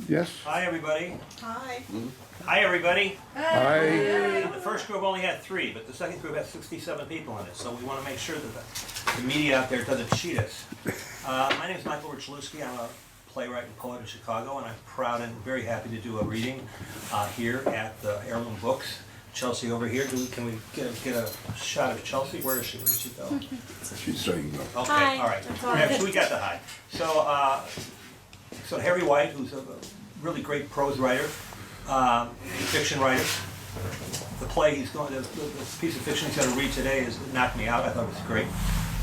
Yes. Hi, everybody. Hi. Hi, everybody. Hi. The first group only had 3, but the second group has 67 people in it, so we want to make sure that the media out there doesn't cheat us. My name is Michael Orilenski. I'm a playwright and poet in Chicago, and I'm proud and very happy to do a reading here at the Heirloom Books. Chelsea over here. Can we get a shot of Chelsea? Where is she? Where did she go? She's saying no. Okay, Hi. all right. That's all Yeah, right. so we got the hi. So Harry White, who's a really great prose writer, fiction writer. The play the piece of fiction he's going to read today has knocked me out. I thought it was great.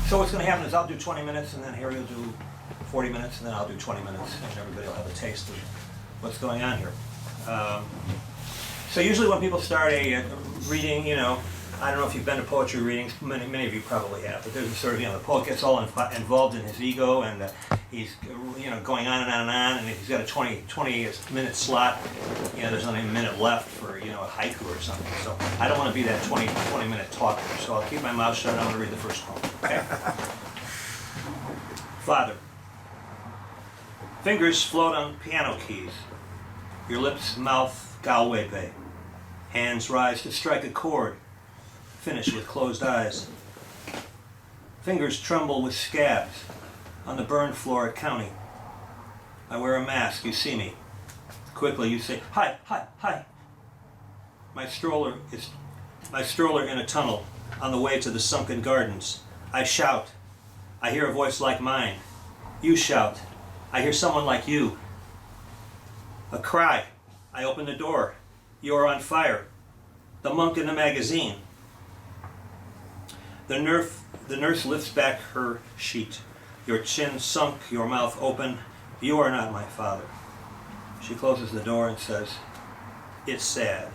So what's going to happen is I'll do 20 minutes, and then Harry will do 40 minutes, and then I'll do 20 minutes, and everybody will have a taste of what's going on here. So usually when people start a reading, I don't know if you've been to poetry readings, many of you probably have, but there's a sort of, the poet gets all involved in his ego, and he's, going on and on and on, and if he's got a 20-minute slot, there's only a minute left for, a haiku or something. So I don't want to be that 20-minute talker, so I'll keep my mouth shut and I'm going to read the first poem, okay? Father. Fingers float on piano keys. Your lips mouth Galway Bay. Hands rise to strike a chord. Finish with closed eyes. Fingers tremble with scabs on the burned floor at County. I wear a mask, you see me. Quickly you say, hi, hi, hi. My stroller in a tunnel on the way to the sunken gardens. I shout. I hear a voice like mine. You shout. I hear someone like you. A cry. I open the door. You are on fire. The monk in the magazine. The nurse lifts back her sheet. Your chin sunk, your mouth open. You are not my father. She closes the door and says, it's sad.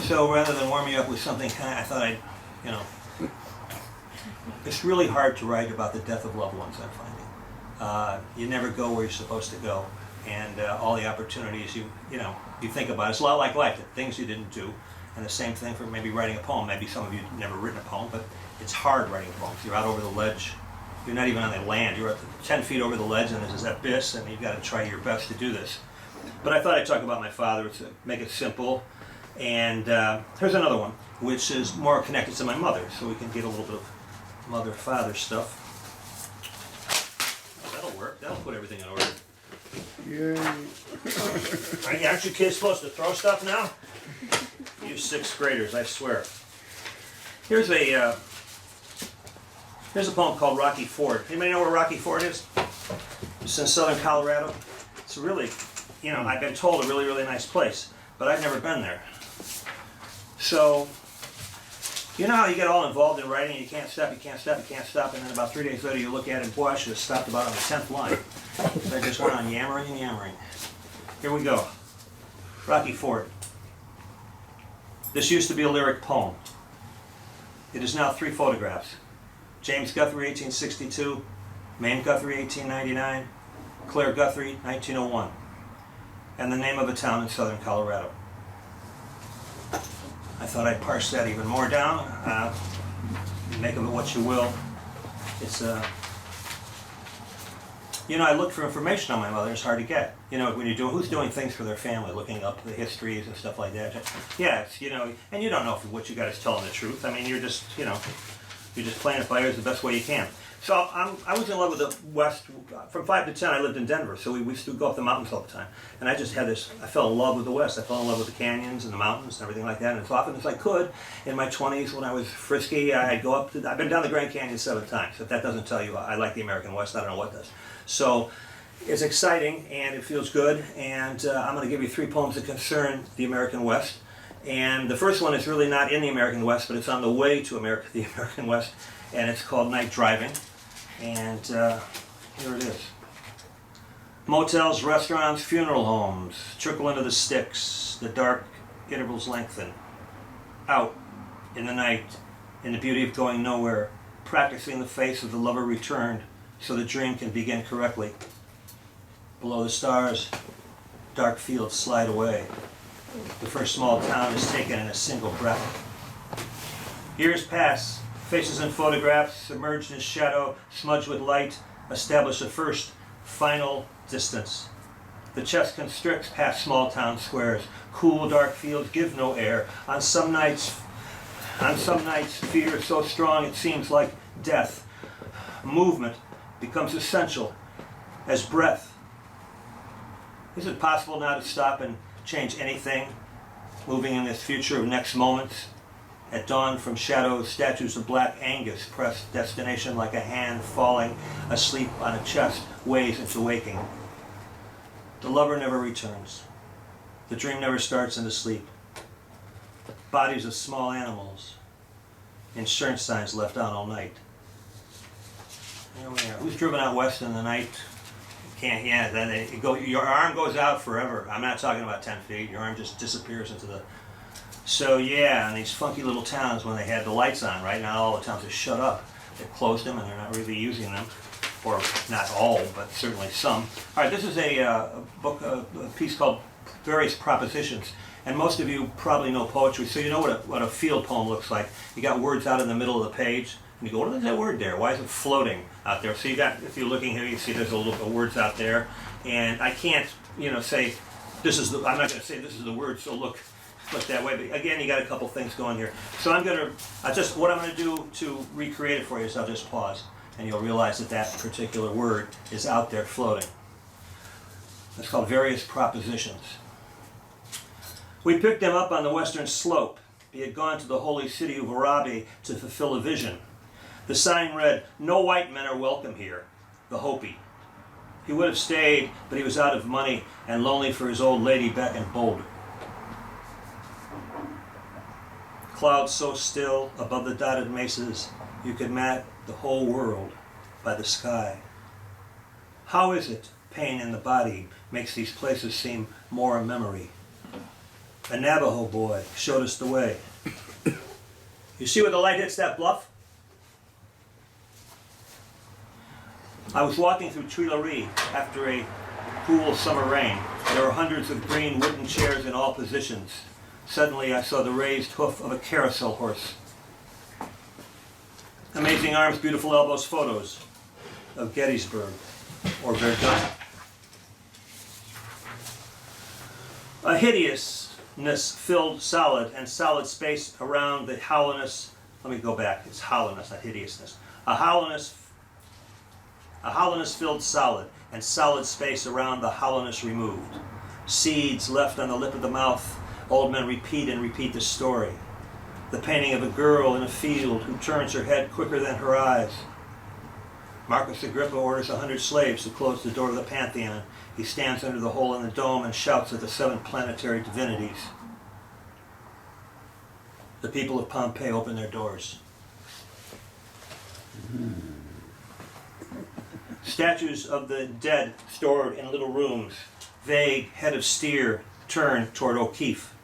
So rather than warm me up with something I thought it's really hard to write about the death of loved ones, I'm finding. You never go where you're supposed to go. And all the opportunities you think about. It's a lot like life, the things you didn't do. And the same thing for maybe writing a poem. Maybe some of you have never written a poem, but it's hard writing poems. You're out over the ledge. You're not even on the land. You're 10 feet over the ledge, and there's this abyss, and you've got to try your best to do this. But I thought I'd talk about my father to make it simple. And here's another one, which is more connected to my mother, so we can get a little bit of mother-father stuff. Oh, that'll work. That'll put everything in order. Yay. Aren't you kids supposed to throw stuff now? You 6th graders, I swear. Here's a poem called Rocky Ford. Anybody know where Rocky Ford is? It's in southern Colorado. It's really, I've been told a really, really nice place, but I've never been there. So, you know how you get all involved in writing and you can't stop, and then about 3 days later you look at it and boy, I should have stopped about on the 10th line. So I just went on yammering and yammering. Here we go. Rocky Ford. This used to be a lyric poem. It is now 3 photographs. James Guthrie, 1862. Mame Guthrie, 1899. Claire Guthrie, 1901. And the name of a town in southern Colorado. I thought I'd parse that even more down. Make of it what you will. It's I looked for information on my mother. It's hard to get. When you're who's doing things for their family, looking up the histories and stuff like that. Yeah, and you don't know if what you got is telling the truth. I mean, you're just playing it by ear the best way you can. So I was in love with the West. From 5 to 10, I lived in Denver, so we used to go up the mountains all the time. And I just had I fell in love with the West. I fell in love with the canyons and the mountains and everything like that. And as often as I could, in my 20s, when I was frisky, I'd go up I've been down the Grand Canyon 7 times. If that doesn't tell you I like the American West, I don't know what does. So it's exciting and it feels good. And I'm going to give you 3 poems that concern the American West. And the first one is really not in the American West, but it's on the way to the American West. And it's called Night Driving. And here it is. Motels, restaurants, funeral homes trickle into the sticks. The dark intervals lengthen. Out in the night, in the beauty of going nowhere, practicing the face of the lover returned so the dream can begin correctly. Below the stars, dark fields slide away. The first small town is taken in a single breath. Years pass. Faces and photographs, submerged in shadow, smudged with light, establish a first, final distance. The chest constricts past small town squares. Cool, dark fields give no air. On some nights, fear is so strong it seems like death. Movement becomes essential as breath. Is it possible now to stop and change anything, moving in this future of next moments? At dawn from shadows, statues of black Angus press destination like a hand falling asleep on a chest weighs into waking. The lover never returns. The dream never starts into sleep. Bodies of small animals. Insurance signs left on all night. There we are. Who's driven out west in the night? Can't, yeah, then your arm goes out forever. I'm not talking about 10 feet. Your arm just disappears into the... So yeah, in these funky little towns when they had the lights on, right? Now all the towns are shut up. They've closed them and they're not really using them. Or not all, but certainly some. All right, this is a piece called Various Propositions. And most of you probably know poetry, so you know what a field poem looks like. You got words out in the middle of the page, and you go, what is that word there? Why is it floating out there? So you got, if you're looking here, you see there's a little bit of words out there. And I can't, say, this is the, I'm not going to say this is the word, so look that way. But again, you got a couple things going here. So I'm going to, what I'm going to do to recreate it for you is I'll just pause, and you'll realize that that particular word is out there floating. It's called Various Propositions. We picked him up on the western slope. He had gone to the holy city of Arabi to fulfill a vision. The sign read, "No white men are welcome here," the Hopi. He would have stayed, but he was out of money and lonely for his old lady back in Boulder. Clouds so still above the dotted mesas, you could map the whole world by the sky. How is it pain in the body makes these places seem more a memory? A Navajo boy showed us the way. You see where the light hits that bluff? I was walking through Tuileries after a cool summer rain. There were hundreds of green wooden chairs in all positions. Suddenly I saw the raised hoof of a carousel horse. Amazing arms, beautiful elbows, photos of Gettysburg or Verdun. A hideousness-filled solid and solid space around the hollowness. Let me go back. It's hollowness, not hideousness. A hollowness-filled solid and solid space around the hollowness removed. Seeds left on the lip of the mouth. Old men repeat and repeat the story. The painting of a girl in a field who turns her head quicker than her eyes. Marcus Agrippa orders 100 slaves to close the door of the Pantheon. He stands under the hole in the dome and shouts at the 7 planetary divinities. The people of Pompeii open their doors. Statues of the dead stored in little rooms. Vague head of steer turned toward O'Keefe.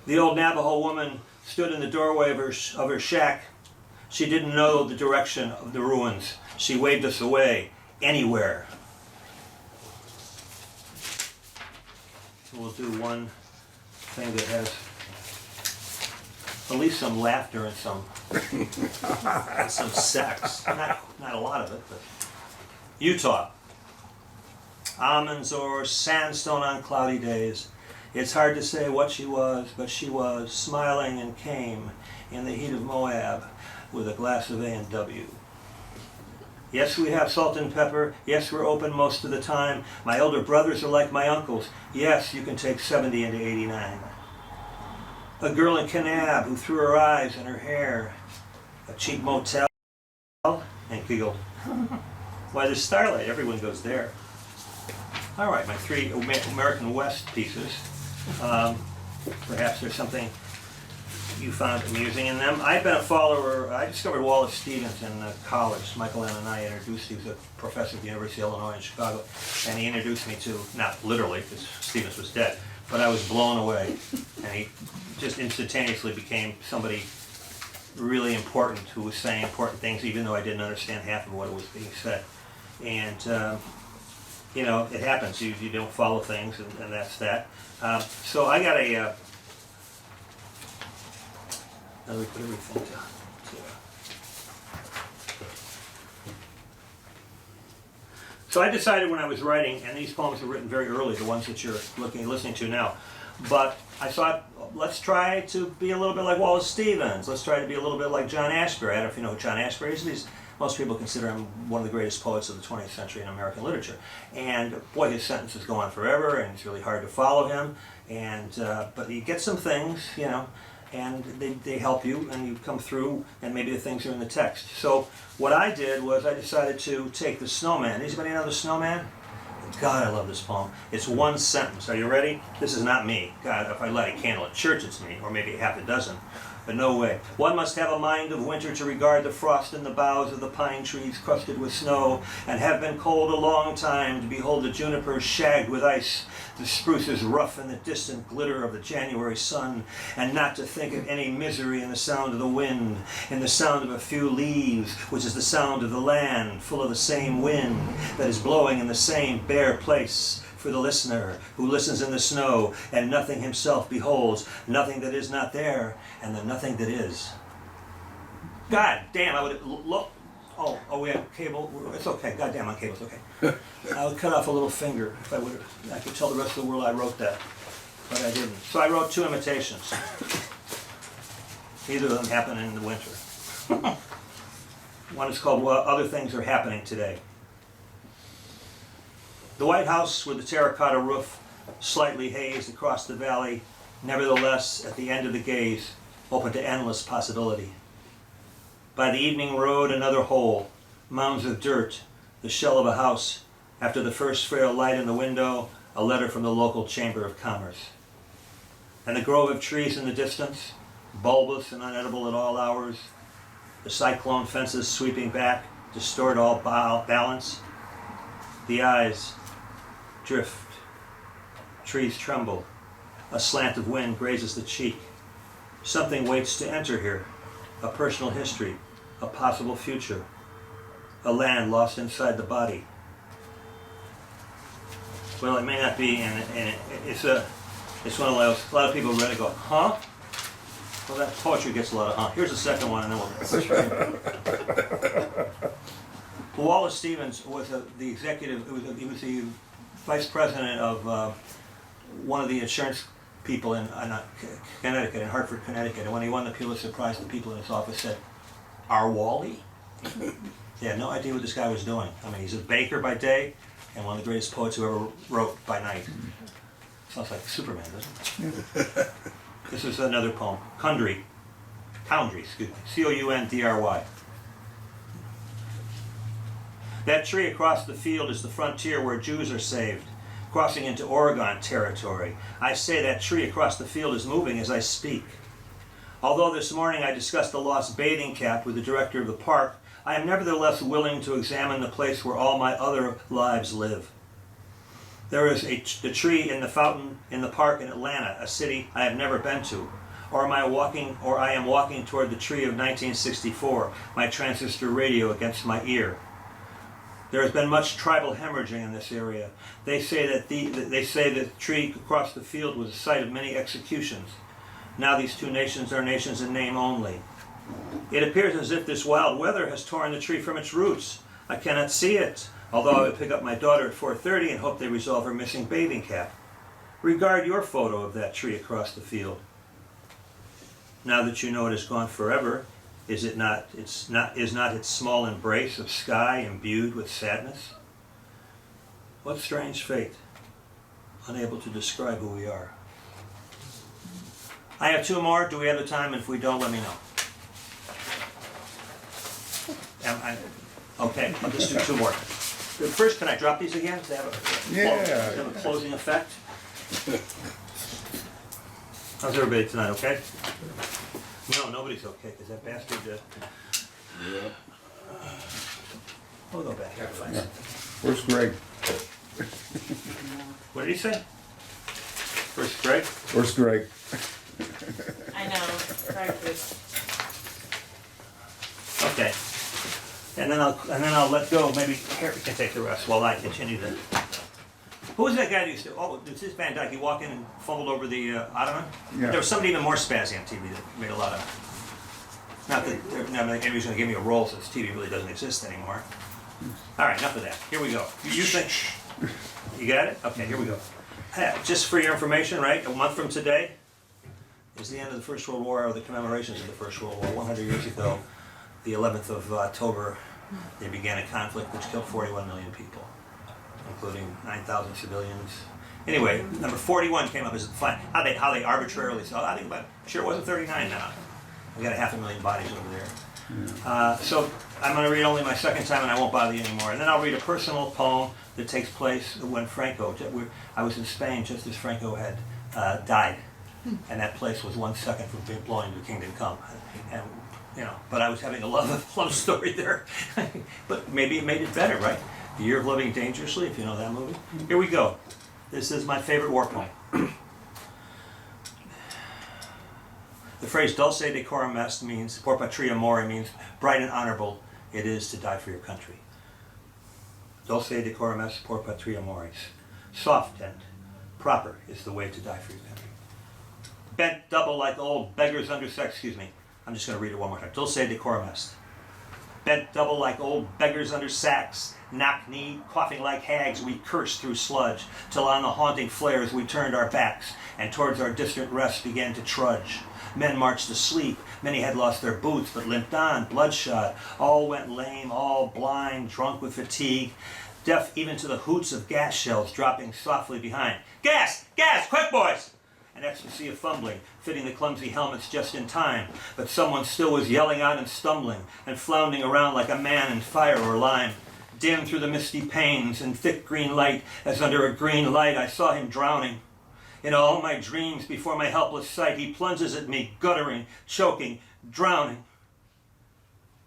The old Navajo woman stood in the doorway of her shack. She didn't know the direction of the ruins. She waved us away, anywhere. We'll do one thing that has at least some laughter and some sex. Not a lot of it, but Utah. Almonds or sandstone on cloudy days. It's hard to say what she was, but she was smiling and came in the heat of Moab with a glass of A&W. Yes, we have salt and pepper. Yes, we're open most of the time. My elder brothers are like my uncles. Yes, you can take 70 into 89. A girl in Kanab who threw her eyes and her hair. A cheap motel and giggled. Why, there's Starlight. Everyone goes there. All right, my 3 American West pieces. Perhaps there's something you found amusing in them. I've been a follower. I discovered Wallace Stevens in college. Michael Ann and I introduced. He was a professor at the University of Illinois in Chicago, and he introduced me to, not literally, because Stevens was dead, but I was blown away, and he just instantaneously became somebody really important who was saying important things, even though I didn't understand half of what was being said. And it happens. You don't follow things, and that's that. So I got a. How do we put everything to So I decided when I was writing, and these poems were written very early, the ones that you're listening to now, but I thought, let's try to be a little bit like Wallace Stevens. Let's try to be a little bit like John Ashbery. I don't know if you know who John Ashbery is. Most people consider him one of the greatest poets of the 20th century in American literature. And boy, his sentences go on forever, and it's really hard to follow him. And but you get some things, you know, and they help you, and you come through, and maybe the things are in the text. So what I did was I decided to take The Snowman. Anybody know The Snowman? God, I love this poem. It's one sentence. Are you ready? This is not me. God, if I light a candle at church, it's me, or maybe half a dozen. But no way. One must have a mind of winter to regard the frost in the boughs of the pine trees crusted with snow, and have been cold a long time to behold the junipers shagged with ice, the spruces rough in the distant glitter of the January sun, and not to think of any misery in the sound of the wind, in the sound of a few leaves, which is the sound of the land, full of the same wind that is blowing in the same bare place. For the listener who listens in the snow and nothing himself beholds, nothing that is not there, and the nothing that is. God damn, I would look. Oh, we have cable. It's okay. God damn, on cable, it's okay. I would cut off a little finger if I would. I could tell the rest of the world I wrote that, but I didn't. So I wrote 2 imitations. Neither of them happen in the winter. One is called "Other Things Are Happening Today." The White House with the terracotta roof, slightly hazed across the valley, nevertheless, at the end of the gaze, open to endless possibility. By the evening road, another hole, mounds of dirt, the shell of a house, after the first frail light in the window, a letter from the local Chamber of Commerce. And the grove of trees in the distance, bulbous and unedible at all hours, the cyclone fences sweeping back, distort all balance, the eyes drift, trees tremble, a slant of wind grazes the cheek. Something waits to enter here, a personal history, a possible future, a land lost inside the body. Well, it may not be, and it's one of those, a lot of people read it go, huh? Well, that poetry gets a lot of huh. Here's the second one, and then we'll... Wallace Stevens was the executive, he was the vice president of one of the insurance people in Connecticut, in Hartford, Connecticut. And when he won the Pulitzer Prize, the people in his office said, "Our Wally?" They had no idea what this guy was doing. I mean, he's a baker by day and one of the greatest poets who ever wrote by night. Sounds like Superman, doesn't it? This is another poem, Coundry, excuse me, C-O-U-N-D-R-Y. That tree across the field is the frontier where Jews are saved, crossing into Oregon territory. I say that tree across the field is moving as I speak. Although this morning I discussed the lost bathing cap with the director of the park, I am nevertheless willing to examine the place where all my other lives live. There is the tree in the fountain in the park in Atlanta, a city I have never been to. Or I am walking toward the tree of 1964, my transistor radio against my ear. There has been much tribal hemorrhaging in this area. They say that the tree across the field was the site of many executions. Now these 2 nations are nations in name only. It appears as if this wild weather has torn the tree from its roots. I cannot see it, although I would pick up my daughter at 4:30 and hope they resolve her missing bathing cap. Regard your photo of that tree across the field. Now that you know it is gone forever, is not its small embrace of sky imbued with sadness? What strange fate, unable to describe who we are. I have 2 more. Do we have the time? And if we don't, let me know. Okay, I'll just do 2 more. First, can I drop these again? To have a closing effect. How's everybody tonight? Okay? No, nobody's okay because that bastard. Yeah. We'll go back here. Yeah. Where's Greg? What did he say? Where's Greg? Where's Greg? I know. Practice. Okay. And then I'll let go. Maybe Harry can take the rest while I continue to. Who was that guy that used to? Oh, it's this Van Dyke. He walked in and fumbled over the ottoman. Yeah. There was somebody even more spazzy on TV that made a lot of. Not that anybody's going to give me a role since TV really doesn't exist anymore. All right, enough of that. Here we go. You think, you got it? Okay, here we go. Just for your information, right, a month from today is the end of the First World War, or the commemorations of the First World War. 100 years ago, the 11th of October, they began a conflict which killed 41 million people, including 9,000 civilians. Anyway, number 41 came up as how they arbitrarily, so I think sure it wasn't 39 now. We got 500,000 bodies over there. So I'm going to read only my second time, and I won't bother you anymore. And then I'll read a personal poem that takes place when I was in Spain just as Franco had died, and that place was 1 second from blowing to Kingdom Come. And but I was having a love story there. But maybe it made it better, right? The Year of Living Dangerously, if you know that movie. Here we go. This is my favorite war poem. The phrase dulce decorum est means, por patria more, means bright and honorable it is to die for your country. Dulce decorum est por patria mores. Soft and proper is the way to die for your country. Bent double like old beggars under sacks, excuse me, I'm just going to read it one more time. Dulce decorum est. Bent double like old beggars under sacks, knock-kneed, coughing like hags, we cursed through sludge, till on the haunting flares we turned our backs, and towards our distant rest began to trudge. Men marched asleep, many had lost their boots, but limped on, bloodshot. All went lame, all blind, drunk with fatigue, deaf even to the hoots of gas shells dropping softly behind. Gas! Gas! Quick, boys! An ecstasy of fumbling, fitting the clumsy helmets just in time, but someone still was yelling out and stumbling, and floundering around like a man in fire or lime. Dim through the misty panes and thick green light, as under a green light I saw him drowning. In all my dreams, before my helpless sight, he plunges at me, guttering, choking, drowning.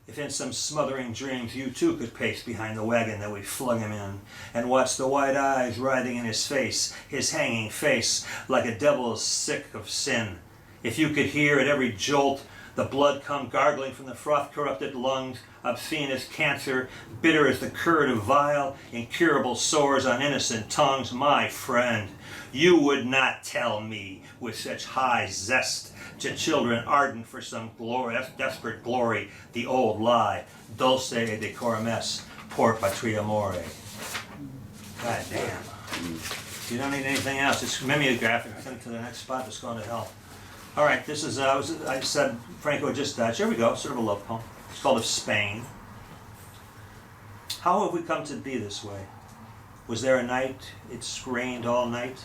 If in some smothering dreams you too could pace behind the wagon that we flung him in, and watch the white eyes writhing in his face, his hanging face, like a devil sick of sin. If you could hear at every jolt the blood come gargling from the froth-corrupted lungs, obscene as cancer, bitter as the curd of vile, incurable sores on innocent tongues, my friend, you would not tell me with such high zest to children ardent for some glory, desperate glory, the old lie, dulce decorum est, por patria more. God damn. You don't need anything else. It's mimeographic. Send it to the next spot that's going to hell. All right, this is, I said Franco just died. Here we go, sort of a love poem. It's called Of Spain. How have we come to be this way? Was there a night it's rained all night?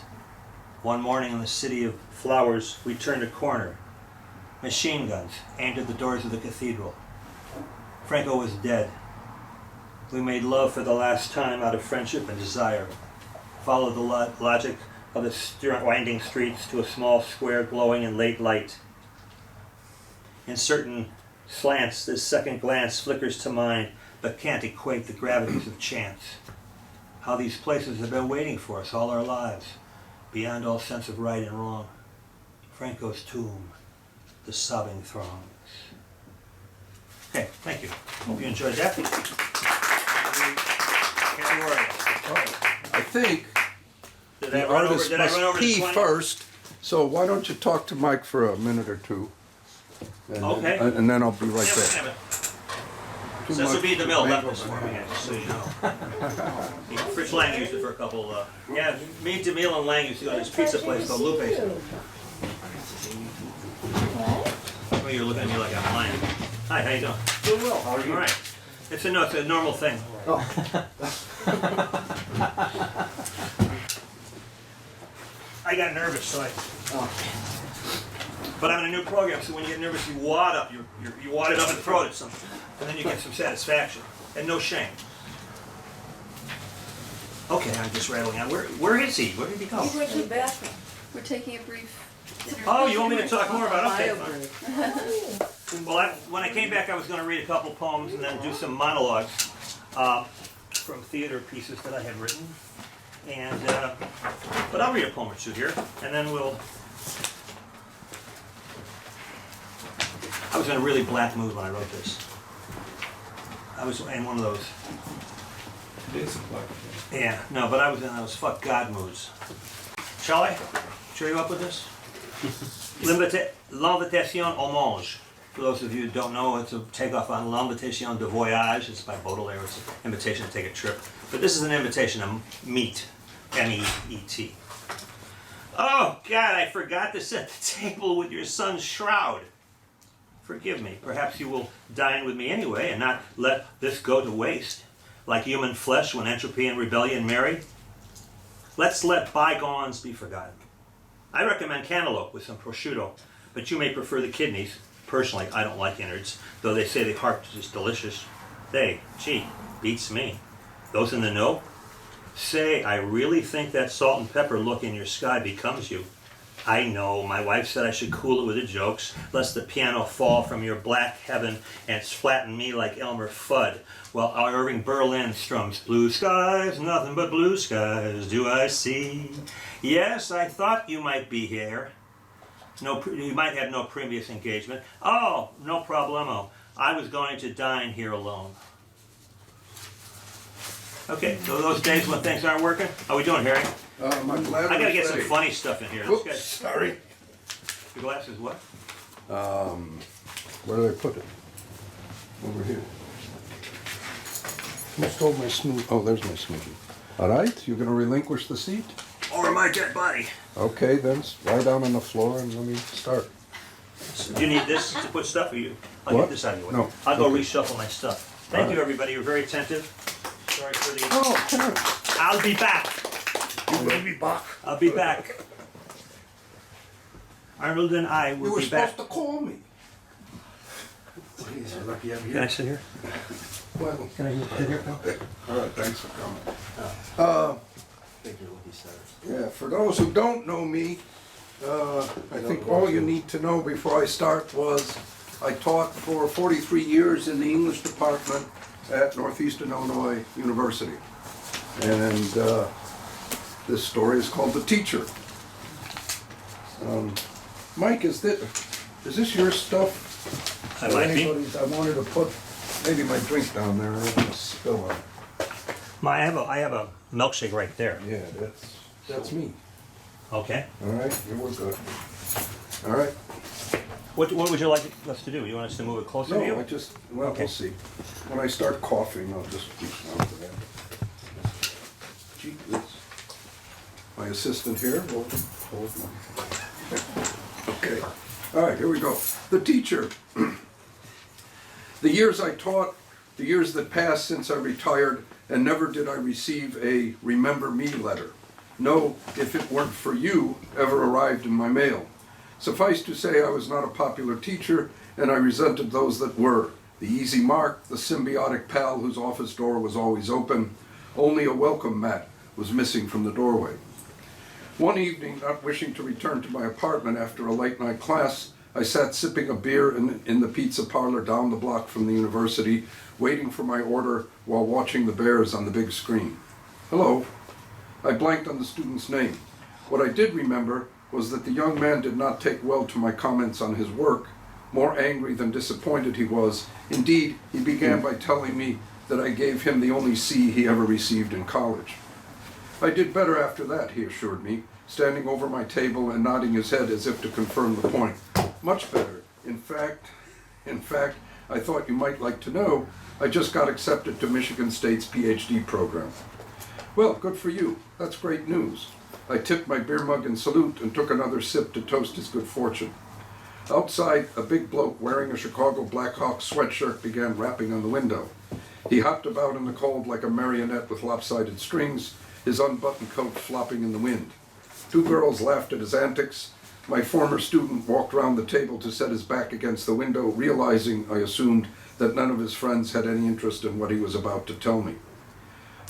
One morning in the city of flowers, we turned a corner. Machine guns aimed at the doors of the cathedral. Franco was dead. We made love for the last time out of friendship and desire. Followed the logic of the winding streets to a small square glowing in late light. In certain slants, this second glance flickers to mind, but can't equate the gravities of chance. How these places have been waiting for us all our lives, beyond all sense of right and wrong. Franco's tomb, the sobbing throngs. Okay, thank you. Hope you enjoyed that. Can't worry. I think Did the I run artist over must the pee 20? first, so why don't you talk to Mike for a minute or two? And Okay. and then I'll be right Yeah, back. have it. Too So this will much be the mill left mango this for me, banana. just so you know. Fritz Lang used it for a couple, yeah, me, DeMille, and Lang used to go to this pizza place called Lupe's. Oh, you're looking at me like I'm lying. Hi, how you doing? Doing well, how are All you? right. It's a normal thing. I got nervous, so but I'm in a new program, so when you get nervous, you wad up. You wad it up and throw it at something, and then you get some satisfaction and no shame. Okay, I'm just rattling on. Where is he? Where did he go? He's went to the bathroom. We're taking a brief interview. Oh, you want me to talk more about it? Okay, Bio fine. Well, when I came back, I was going to read a couple poems and then do some monologues from theater pieces that I had written. And but I'll read a poem or two here, and then we'll. I was in a really black mood when I wrote this. I was in one of those. It is a black. Yeah, no, but I was in those fuck God moods. Shall I cheer you up with this? L'invitation au mange. For those of you who don't know, it's a takeoff on L'Invitation de Voyage. It's by Baudelaire. It's an invitation to take a trip. But this is an invitation to meet, M-E-E-T. Oh, God, I forgot to set the table with your son's shroud. Forgive me. Perhaps you will dine with me anyway and not let this go to waste, like human flesh when entropy and rebellion marry. Let's let bygones be forgotten. I recommend cantaloupe with some prosciutto, but you may prefer the kidneys. Personally, I don't like innards, though they say the heart is delicious. Gee, beats me. Those in the know? Say, I really think that salt and pepper look in your sky becomes you. I know, my wife said I should cool it with the jokes, lest the piano fall from your black heaven and flatten me like Elmer Fudd, while Irving Berlin strums, blue skies, nothing but blue skies do I see. Yes, I thought you might be here. You might have no previous engagement. Oh, no problemo. I was going to dine here alone. Okay, so those days when things aren't working, how we doing, Harry? My bladder's I gotta get some ready. funny stuff in here. Oops, Let's sorry. get your glasses. What? Where did I put it? Over here. Who stole my smoothie? Oh, there's my smoothie. All right, you're gonna relinquish the seat? Over my dead body. Okay, then lie down on the floor and let me start. Do you need this to put stuff, or you? I'll What? get this out of your way. No. I'll go Okay. reshuffle my stuff. Thank you, everybody. You're very attentive. Sorry for the. Oh, Terrence, I'll be back. you will be back. I'll be back. Arnold and I You will were be back. supposed to call me. Jeez, you're lucky I'm Can here. I sit here? Well, Can I sit here? No. all right, thanks for coming. I think you're lucky, sir. Yeah, for those who don't know me, I think all you need to know before I start was I taught for 43 years in the English department at Northeastern Illinois University. And this story is called The Teacher. Mike, is this your stuff? I might be. Anybody's? I wanted to put maybe my drink down there. I don't want to spill on it. I have a milkshake right there. Yeah, that's me. Okay. All right, you were good. All right. What would you like us to do? You want us to move it closer to you? No, well, Okay. we'll see. When I start coughing, I'll just keep on to that. Gee, my assistant here will hold my. Okay. All right, here we go. The Teacher. The years I taught, the years that passed since I retired, and never did I receive a remember me letter. No, if it weren't for you, ever arrived in my mail. Suffice to say, I was not a popular teacher, and I resented those that were. The easy mark, the symbiotic pal whose office door was always open. Only a welcome mat was missing from the doorway. One evening, not wishing to return to my apartment after a late night class, I sat sipping a beer in the pizza parlor down the block from the university, waiting for my order while watching the Bears on the big screen. Hello. I blanked on the student's name. What I did remember was that the young man did not take well to my comments on his work. More angry than disappointed he was. Indeed, he began by telling me that I gave him the only C he ever received in college. I did better after that, he assured me, standing over my table and nodding his head as if to confirm the point. Much better. In fact, I thought you might like to know, I just got accepted to Michigan State's PhD program. Well, good for you. That's great news. I tipped my beer mug in salute and took another sip to toast his good fortune. Outside, a big bloke wearing a Chicago Blackhawks sweatshirt began rapping on the window. He hopped about in the cold like a marionette with lopsided strings, his unbuttoned coat flopping in the wind. Two girls laughed at his antics. My former student walked round the table to set his back against the window, realizing, I assumed, that none of his friends had any interest in what he was about to tell me.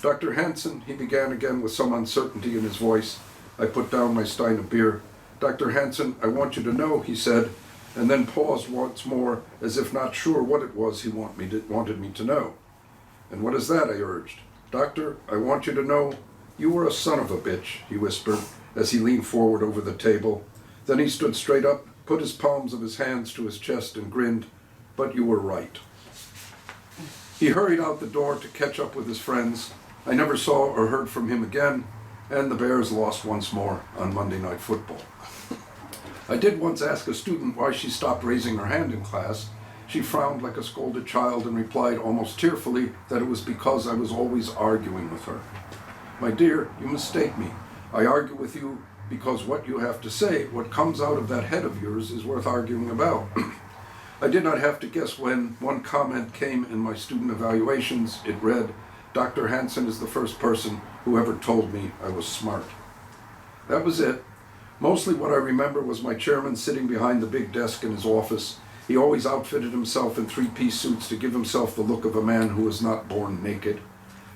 Dr. Hansen, he began again with some uncertainty in his voice. I put down my stein of beer. Dr. Hansen, I want you to know, he said, and then paused once more, as if not sure what it was he wanted me to know. And what is that, I urged. Doctor, I want you to know, you were a son of a bitch, he whispered, as he leaned forward over the table. Then he stood straight up, put his palms of his hands to his chest and grinned, but you were right. He hurried out the door to catch up with his friends. I never saw or heard from him again, and the Bears lost once more on Monday Night Football. I did once ask a student why she stopped raising her hand in class. She frowned like a scolded child and replied almost tearfully that it was because I was always arguing with her. My dear, you mistake me. I argue with you because what you have to say, what comes out of that head of yours, is worth arguing about. I did not have to guess when one comment came in my student evaluations. It read, "Dr. Hansen is the first person who ever told me I was smart." That was it. Mostly what I remember was my chairman sitting behind the big desk in his office. He always outfitted himself in three-piece suits to give himself the look of a man who was not born naked.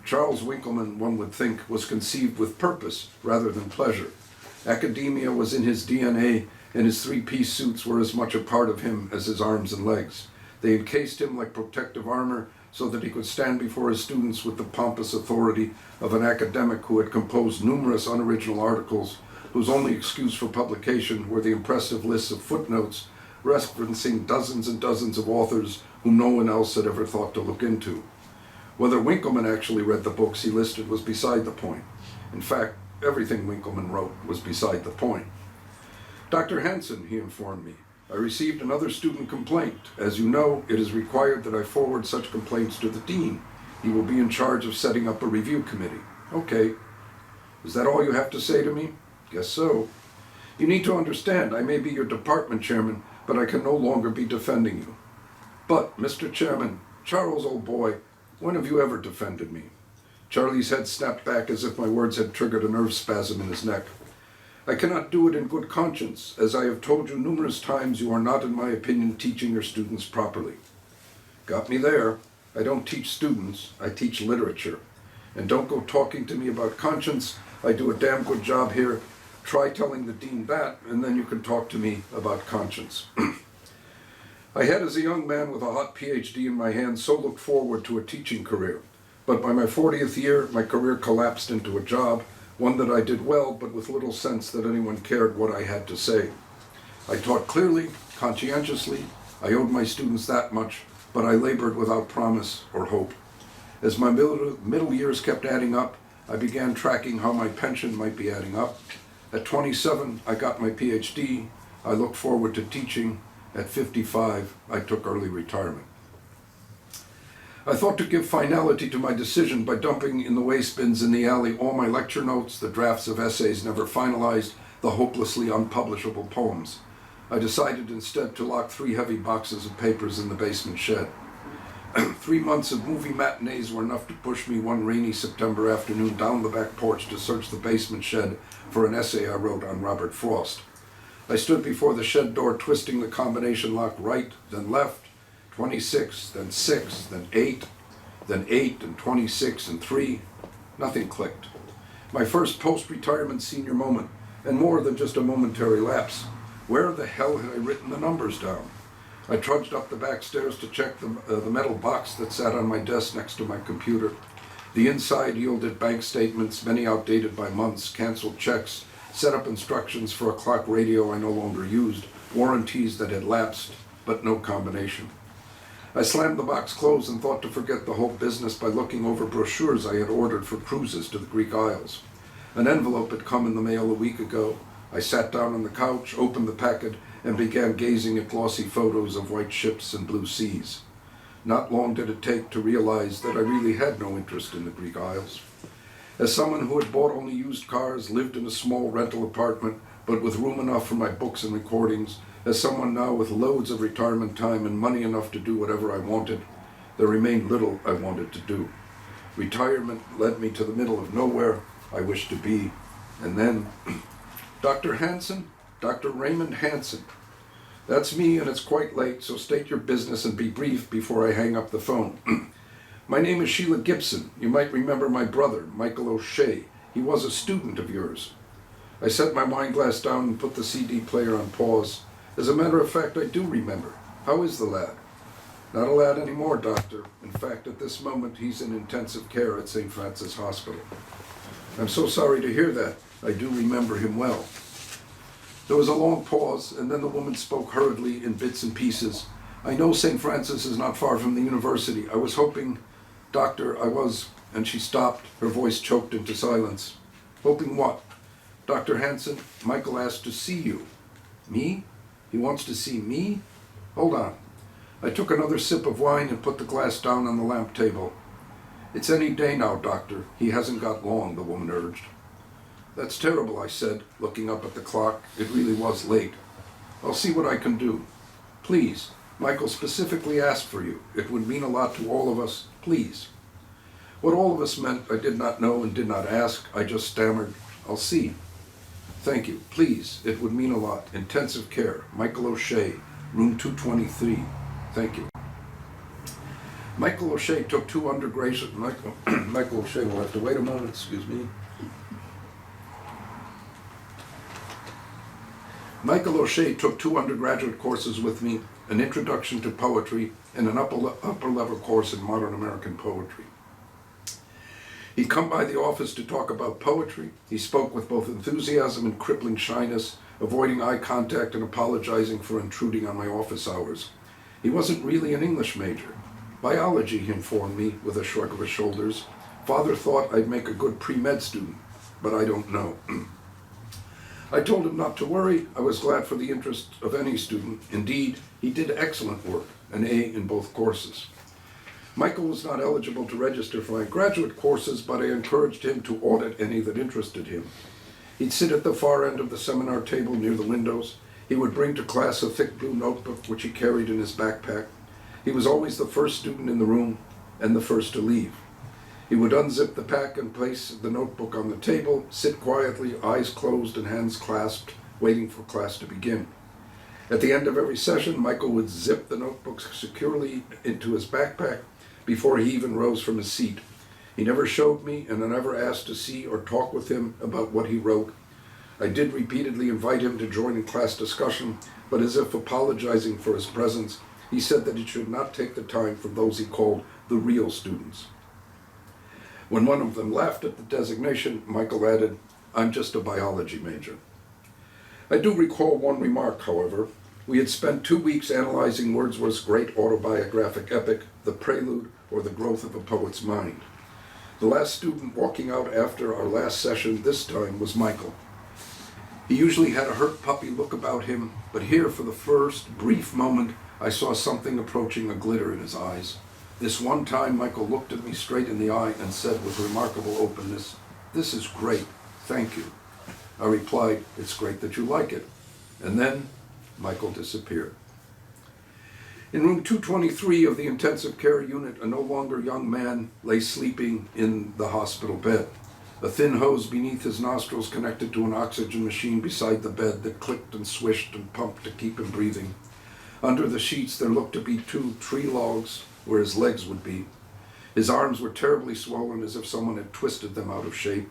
Charles Winkleman, one would think, was conceived with purpose rather than pleasure. Academia was in his DNA, and his three-piece suits were as much a part of him as his arms and legs. They encased him like protective armor so that he could stand before his students with the pompous authority of an academic who had composed numerous unoriginal articles whose only excuse for publication were the impressive lists of footnotes referencing dozens and dozens of authors whom no one else had ever thought to look into. Whether Winkleman actually read the books he listed was beside the point. In fact, everything Winkleman wrote was beside the point. "Dr. Hansen," he informed me, "I received another student complaint. As you know, it is required that I forward such complaints to the dean. He will be in charge of setting up a review committee." "Okay." "Is that all you have to say to me?" "Guess so." "You need to understand, I may be your department chairman, but I can no longer be defending you." "But, Mr. Chairman, Charles, old boy, when have you ever defended me?" Charlie's head snapped back as if my words had triggered a nerve spasm in his neck. "I cannot do it in good conscience. As I have told you numerous times, you are not, in my opinion, teaching your students properly." Got me there. I don't teach students, I teach literature. And don't go talking to me about conscience. I do a damn good job here. Try telling the dean that, and then you can talk to me about conscience. I had, as a young man with a hot PhD in my hand, so looked forward to a teaching career. But by my 40th year, my career collapsed into a job, one that I did well, but with little sense that anyone cared what I had to say. I taught clearly, conscientiously. I owed my students that much, but I labored without promise or hope. As my middle years kept adding up, I began tracking how my pension might be adding up. At 27, I got my PhD. I looked forward to teaching. At 55, I took early retirement. I thought to give finality to my decision by dumping in the waste bins in the alley all my lecture notes, the drafts of essays never finalized, the hopelessly unpublishable poems. I decided instead to lock 3 heavy boxes of papers in the basement shed. 3 months of movie matinees were enough to push me one rainy September afternoon down the back porch to search the basement shed for an essay I wrote on Robert Frost. I stood before the shed door twisting the combination lock right, then left, 26, then 6, then 8, then 8 and 26 and 3. Nothing clicked. My first post-retirement senior moment, and more than just a momentary lapse. Where the hell had I written the numbers down? I trudged up the back stairs to check the metal box that sat on my desk next to my computer. The inside yielded bank statements, many outdated by months, canceled checks, set up instructions for a clock radio I no longer used, warranties that had lapsed, but no combination. I slammed the box closed and thought to forget the whole business by looking over brochures I had ordered for cruises to the Greek Isles. An envelope had come in the mail a week ago. I sat down on the couch, opened the packet, and began gazing at glossy photos of white ships and blue seas. Not long did it take to realize that I really had no interest in the Greek Isles. As someone who had bought only used cars, lived in a small rental apartment, but with room enough for my books and recordings, as someone now with loads of retirement time and money enough to do whatever I wanted, there remained little I wanted to do. Retirement led me to the middle of nowhere I wished to be, and then, Dr. Hansen, Dr. Raymond Hansen. That's me, and it's quite late, so state your business and be brief before I hang up the phone. My name is Sheila Gibson. You might remember my brother, Michael O'Shea. He was a student of yours. I set my wine glass down and put the CD player on pause. As a matter of fact, I do remember. How is the lad? Not a lad anymore, doctor. In fact, at this moment, he's in intensive care at St. Francis Hospital. I'm so sorry to hear that. I do remember him well. There was a long pause, and then the woman spoke hurriedly in bits and pieces. I know St. Francis is not far from the university. I was hoping, doctor, and she stopped, her voice choked into silence. Hoping what? Dr. Hansen, Michael asked to see you. Me? He wants to see me? Hold on. I took another sip of wine and put the glass down on the lamp table. It's any day now, Doctor. He hasn't got long, the woman urged. That's terrible, I said, looking up at the clock. It really was late. I'll see what I can do. Please, Michael specifically asked for you. It would mean a lot to all of us. Please. What all of us meant, I did not know and did not ask. I just stammered, I'll see. Thank you. Please, it would mean a lot. Intensive care. Michael O'Shea, room 223. Thank you. Michael O'Shea took two undergraduate... Michael O'Shea will have to wait a moment, excuse me. Michael O'Shea took two undergraduate courses with me, an introduction to poetry and an upper-level course in modern American poetry. He'd come by the office to talk about poetry. He spoke with both enthusiasm and crippling shyness, avoiding eye contact and apologizing for intruding on my office hours. He wasn't really an English major. Biology, he informed me with a shrug of his shoulders. Father thought I'd make a good pre-med student, but I don't know. I told him not to worry. I was glad for the interest of any student. Indeed, he did excellent work, an A in both courses. Michael was not eligible to register for my graduate courses, but I encouraged him to audit any that interested him. He'd sit at the far end of the seminar table near the windows. He would bring to class a thick blue notebook which he carried in his backpack. He was always the first student in the room and the first to leave. He would unzip the pack and place the notebook on the table, sit quietly, eyes closed and hands clasped, waiting for class to begin. At the end of every session, Michael would zip the notebook securely into his backpack before he even rose from his seat. He never showed me, and I never asked to see or talk with him about what he wrote. I did repeatedly invite him to join in class discussion, but as if apologizing for his presence, he said that he should not take the time from those he called the real students. When one of them laughed at the designation, Michael added, "I'm just a biology major." I do recall one remark, however. We had spent 2 weeks analyzing Wordsworth's great autobiographic epic, The Prelude, or The Growth of a Poet's Mind. The last student walking out after our last session this time was Michael. He usually had a hurt puppy look about him, but here for the first brief moment I saw something approaching a glitter in his eyes. This one time Michael looked at me straight in the eye and said with remarkable openness, "This is great, thank you." I replied, "It's great that you like it." And then Michael disappeared. In room 223 of the intensive care unit, a no longer young man lay sleeping in the hospital bed. A thin hose beneath his nostrils connected to an oxygen machine beside the bed that clicked and swished and pumped to keep him breathing. Under the sheets there looked to be 2 tree logs where his legs would be. His arms were terribly swollen as if someone had twisted them out of shape.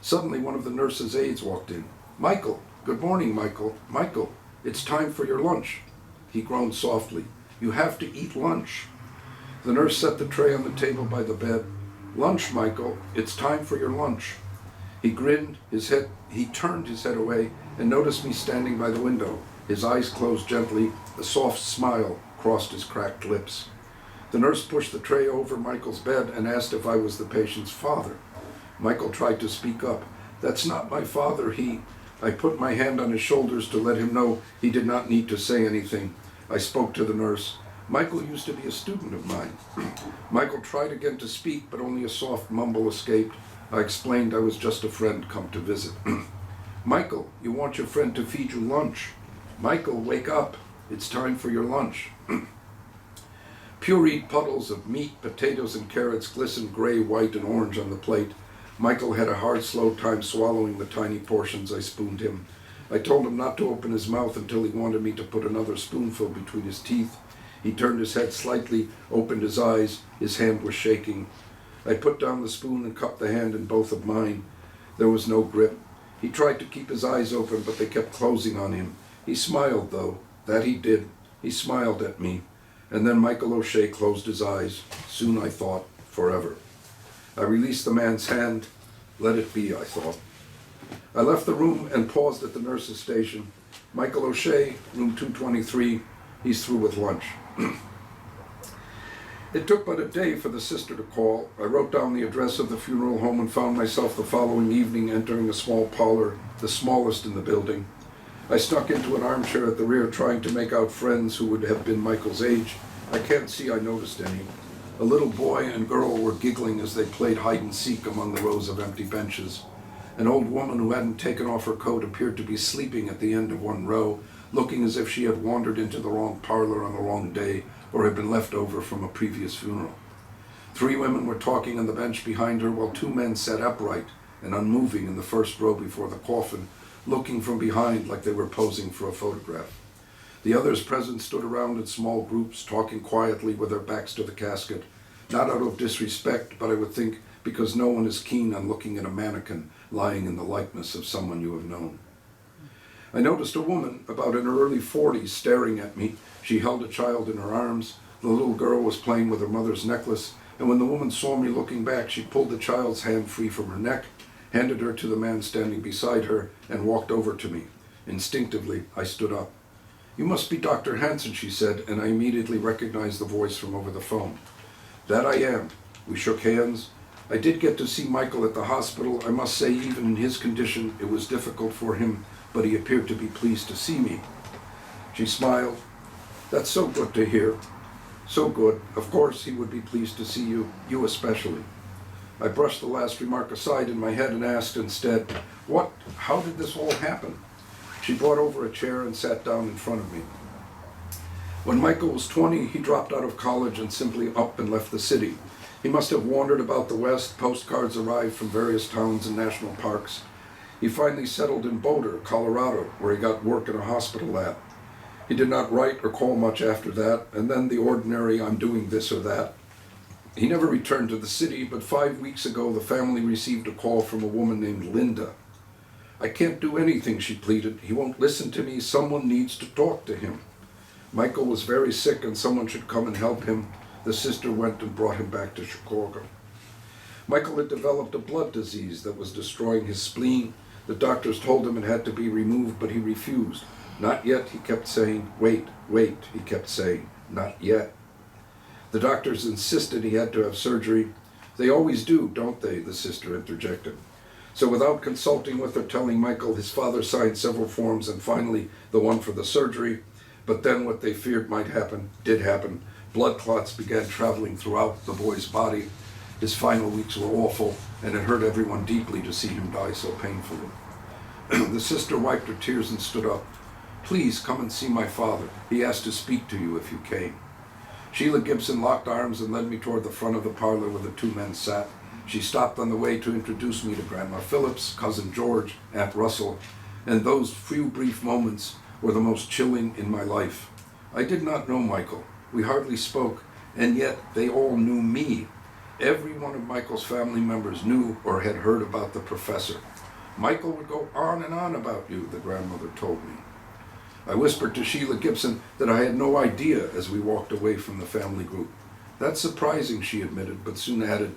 Suddenly one of the nurse's aides walked in. "Michael, good morning, Michael. Michael, it's time for your lunch." He groaned softly. "You have to eat lunch." The nurse set the tray on the table by the bed. "Lunch, Michael. It's time for your lunch." He grinned, he turned his head away and noticed me standing by the window. His eyes closed gently. A soft smile crossed his cracked lips. The nurse pushed the tray over Michael's bed and asked if I was the patient's father. Michael tried to speak up. "That's not my father, I put my hand on his shoulders to let him know he did not need to say anything. I spoke to the nurse. "Michael used to be a student of mine." Michael tried again to speak, but only a soft mumble escaped. I explained I was just a friend come to visit. "Michael, you want your friend to feed you lunch." "Michael, wake up. It's time for your lunch." Pureed puddles of meat, potatoes, and carrots glistened gray, white, and orange on the plate. Michael had a hard, slow time swallowing the tiny portions I spooned him. I told him not to open his mouth until he wanted me to put another spoonful between his teeth. He turned his head slightly, opened his eyes. His hand was shaking. I put down the spoon and cupped the hand in both of mine. There was no grip. He tried to keep his eyes open, but they kept closing on him. He smiled, though. That he did. He smiled at me. And then Michael O'Shea closed his eyes. Soon, I thought, forever. I released the man's hand. Let it be, I thought. I left the room and paused at the nurse's station. "Michael O'Shea, room 223. He's through with lunch." It took but a day for the sister to call. I wrote down the address of the funeral home and found myself the following evening entering a small parlor, the smallest in the building. I snuck into an armchair at the rear trying to make out friends who would have been Michael's age. I can't see I noticed any. A little boy and girl were giggling as they played hide and seek among the rows of empty benches. An old woman who hadn't taken off her coat appeared to be sleeping at the end of one row, looking as if she had wandered into the wrong parlor on the wrong day or had been left over from a previous funeral. 3 women were talking on the bench behind her while 2 men sat upright and unmoving in the first row before the coffin, looking from behind like they were posing for a photograph. The others present stood around in small groups, talking quietly with their backs to the casket, not out of disrespect, but I would think because no one is keen on looking at a mannequin lying in the likeness of someone you have known. I noticed a woman, about in her early 40s, staring at me. She held a child in her arms. The little girl was playing with her mother's necklace, and when the woman saw me looking back, she pulled the child's hand free from her neck, handed her to the man standing beside her, and walked over to me. Instinctively, I stood up. "You must be Dr. Hansen," she said, and I immediately recognized the voice from over the phone. "That I am." We shook hands. I did get to see Michael at the hospital. I must say, even in his condition, it was difficult for him, but he appeared to be pleased to see me. She smiled. "That's so good to hear. So good. Of course he would be pleased to see you, you especially." I brushed the last remark aside in my head and asked instead, how did this all happen? She brought over a chair and sat down in front of me. When Michael was 20, he dropped out of college and simply up and left the city. He must have wandered about the West. Postcards arrived from various towns and national parks. He finally settled in Boulder, Colorado, where he got work in a hospital lab. He did not write or call much after that, and then the ordinary "I'm doing this or that." He never returned to the city, but 5 weeks ago the family received a call from a woman named Linda. "I can't do anything," she pleaded. "He won't listen to me. Someone needs to talk to him." Michael was very sick and someone should come and help him. The sister went and brought him back to Chicago. Michael had developed a blood disease that was destroying his spleen. The doctors told him it had to be removed, but he refused. "Not yet," he kept saying. "Wait, wait," he kept saying. "Not yet." The doctors insisted he had to have surgery. "They always do, don't they?" the sister interjected. So without consulting with or telling Michael, his father signed several forms and finally the one for the surgery. But then what they feared might happen did happen. Blood clots began traveling throughout the boy's body. His final weeks were awful, and it hurt everyone deeply to see him die so painfully. The sister wiped her tears and stood up. "Please come and see my father. He asked to speak to you if you came." Sheila Gibson locked arms and led me toward the front of the parlor where the 2 men sat. She stopped on the way to introduce me to Grandma Phillips, Cousin George, Aunt Russell, and those few brief moments were the most chilling in my life. I did not know Michael. We hardly spoke, and yet they all knew me. Every one of Michael's family members knew or had heard about the professor. "Michael would go on and on about you," the grandmother told me. I whispered to Sheila Gibson that I had no idea as we walked away from the family group. "That's surprising," she admitted, but soon added,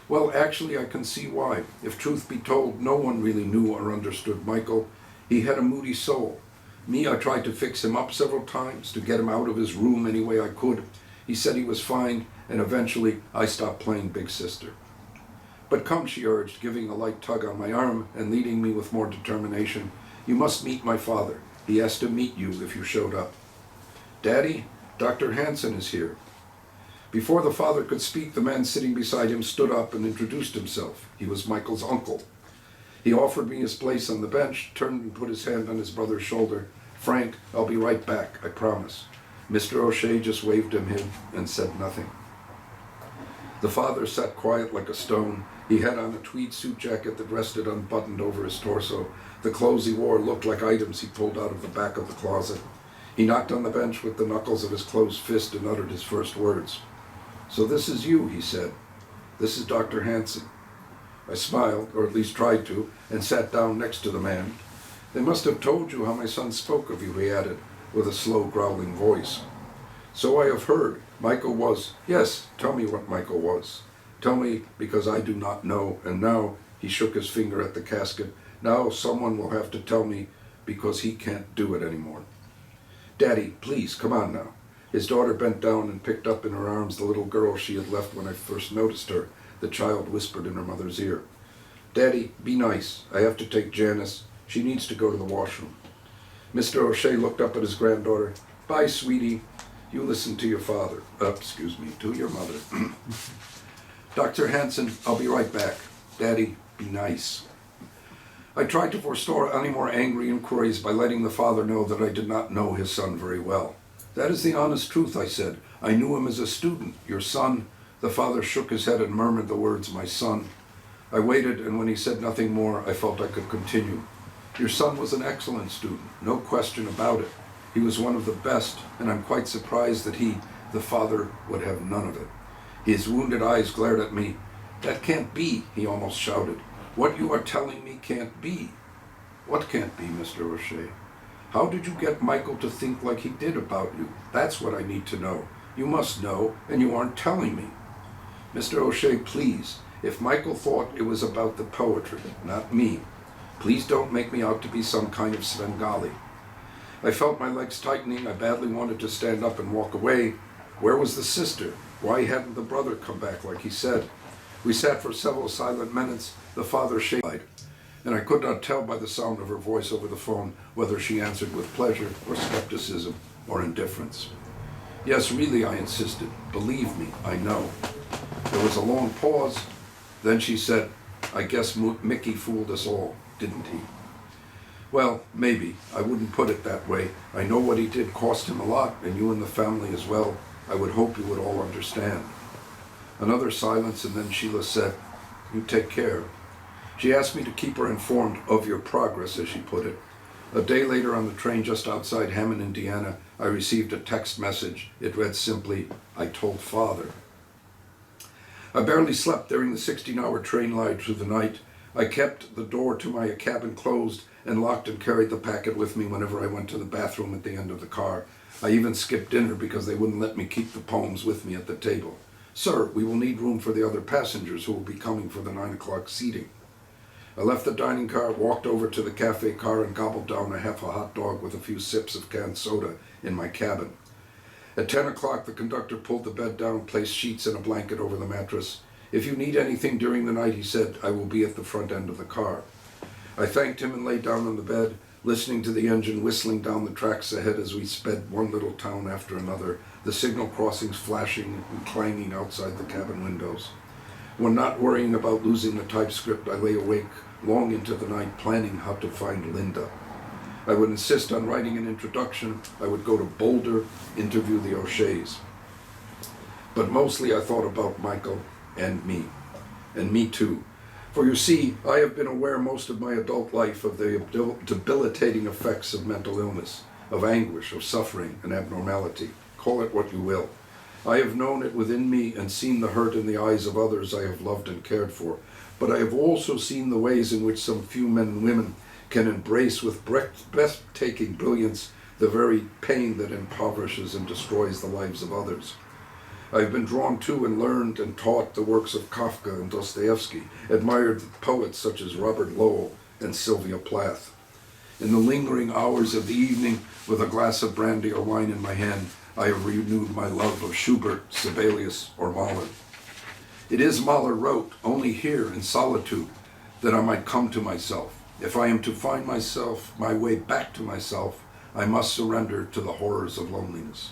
"Well, actually I can see why. If truth be told, no one really knew or understood Michael. He had a moody soul. Me, I tried to fix him up several times, to get him out of his room any way I could. He said he was fine, and eventually I stopped playing big sister." "But come," she urged, giving a light tug on my arm and leading me with more determination. "You must meet my father. He asked to meet you if you showed up." "Daddy, Dr. Hansen is here." Before the father could speak, the man sitting beside him stood up and introduced himself. He was Michael's uncle. He offered me his place on the bench, turned and put his hand on his brother's shoulder. "Frank, I'll be right back, I promise." Mr. O'Shea just waved him in and said nothing. The father sat quiet like a stone. He had on a tweed suit jacket that rested unbuttoned over his torso. The clothes he wore looked like items he pulled out of the back of the closet. He knocked on the bench with the knuckles of his closed fist and uttered his first words. "So this is you," he said. "This is Dr. Hansen." I smiled, or at least tried to, and sat down next to the man. "They must have told you how my son spoke of you," he added, with a slow, growling voice. "So I have heard. Michael was—" "Yes, tell me what Michael was. Tell me, because I do not know, and now," he shook his finger at the casket, "now someone will have to tell me, because he can't do it anymore." "Daddy, please, come on now." His daughter bent down and picked up in her arms the little girl she had left when I first noticed her. The child whispered in her mother's ear. "Daddy, be nice. I have to take Janice. She needs to go to the washroom." Mr. O'Shea looked up at his granddaughter. Bye, sweetie. You listen to your father. To your mother. Dr. Hanson, I'll be right back. Daddy, be nice. I tried to forestall any more angry inquiries by letting the father know that I did not know his son very well. That is the honest truth, I said. I knew him as a student. Your son. The father shook his head and murmured the words, my son. I waited, and when he said nothing more, I felt I could continue. Your son was an excellent student, no question about it. He was one of the best, and I'm quite surprised that he, the father, would have none of it. His wounded eyes glared at me. That can't be, he almost shouted. What you are telling me can't be. What can't be, Mr. O'Shea? How did you get Michael to think like he did about you? That's what I need to know. You must know, and you aren't telling me. Mr. O'Shea, please, if Michael thought it was about the poetry, not me, please don't make me out to be some kind of Svengali. I felt my legs tightening. I badly wanted to stand up and walk away. Where was the sister? Why hadn't the brother come back like he said? We sat for several silent minutes. The father shied, and I could not tell by the sound of her voice over the phone whether she answered with pleasure or skepticism or indifference. Yes, really, I insisted. Believe me, I know. There was a long pause. Then she said, I guess Mickey fooled us all, didn't he? Well, maybe. I wouldn't put it that way. I know what he did cost him a lot, and you and the family as well. I would hope you would all understand. Another silence, and then Sheila said, you take care. She asked me to keep her informed of your progress, as she put it. A day later on the train just outside Hammond, Indiana, I received a text message. It read simply, I told Father. I barely slept during the 16-hour train ride through the night. I kept the door to my cabin closed and locked and carried the packet with me whenever I went to the bathroom at the end of the car. I even skipped dinner because they wouldn't let me keep the poems with me at the table. Sir, we will need room for the other passengers who will be coming for the 9 o'clock seating. I left the dining car, walked over to the cafe car, and gobbled down half a hot dog with a few sips of canned soda in my cabin. At 10 o'clock, the conductor pulled the bed down, placed sheets and a blanket over the mattress. If you need anything during the night, he said, I will be at the front end of the car. I thanked him and lay down on the bed, listening to the engine whistling down the tracks ahead as we sped one little town after another, the signal crossings flashing and clanging outside the cabin windows. When not worrying about losing the typescript, I lay awake long into the night planning how to find Linda. I would insist on writing an introduction. I would go to Boulder, interview the O'Sheas. But mostly I thought about Michael and me too. For you see, I have been aware most of my adult life of the debilitating effects of mental illness, of anguish, of suffering and abnormality. Call it what you will. I have known it within me and seen the hurt in the eyes of others I have loved and cared for. But I have also seen the ways in which some few men and women can embrace with breathtaking brilliance the very pain that impoverishes and destroys the lives of others. I have been drawn to and learned and taught the works of Kafka and Dostoevsky, admired poets such as Robert Lowell and Sylvia Plath. In the lingering hours of the evening, with a glass of brandy or wine in my hand, I have renewed my love of Schubert, Sibelius, or Mahler. It is, Mahler wrote, only here in solitude that I might come to myself. If I am to find myself, my way back to myself, I must surrender to the horrors of loneliness.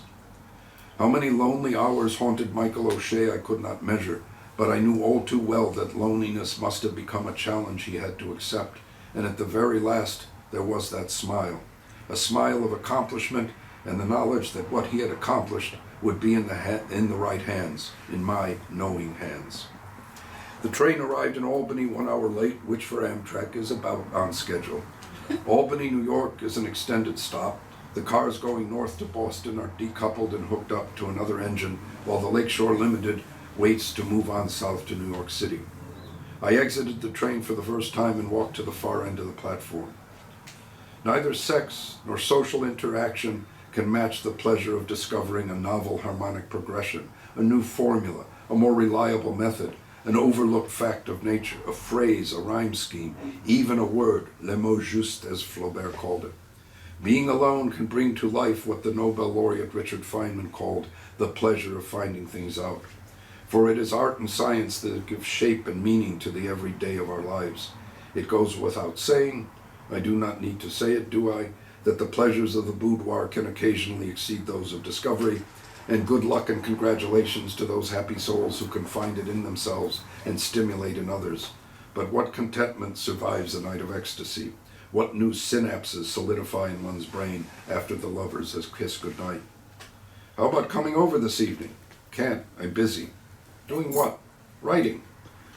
How many lonely hours haunted Michael O'Shea I could not measure, but I knew all too well that loneliness must have become a challenge he had to accept, and at the very last there was that smile, a smile of accomplishment and the knowledge that what he had accomplished would be in the right hands, in my knowing hands. The train arrived in Albany 1 hour late, which for Amtrak is about on schedule. Albany, New York is an extended stop. The cars going north to Boston are decoupled and hooked up to another engine, while the Lakeshore Limited waits to move on south to New York City. I exited the train for the first time and walked to the far end of the platform. Neither sex nor social interaction can match the pleasure of discovering a novel harmonic progression, a new formula, a more reliable method, an overlooked fact of nature, a phrase, a rhyme scheme, even a word, le mot juste as Flaubert called it. Being alone can bring to life what the Nobel laureate Richard Feynman called the pleasure of finding things out. For it is art and science that give shape and meaning to the everyday of our lives. It goes without saying, I do not need to say it, do I, that the pleasures of the boudoir can occasionally exceed those of discovery, and good luck and congratulations to those happy souls who can find it in themselves and stimulate in others. But what contentment survives a night of ecstasy? What new synapses solidify in one's brain after the lovers has kissed goodnight? How about coming over this evening? Can't, I'm busy. Doing what? Writing.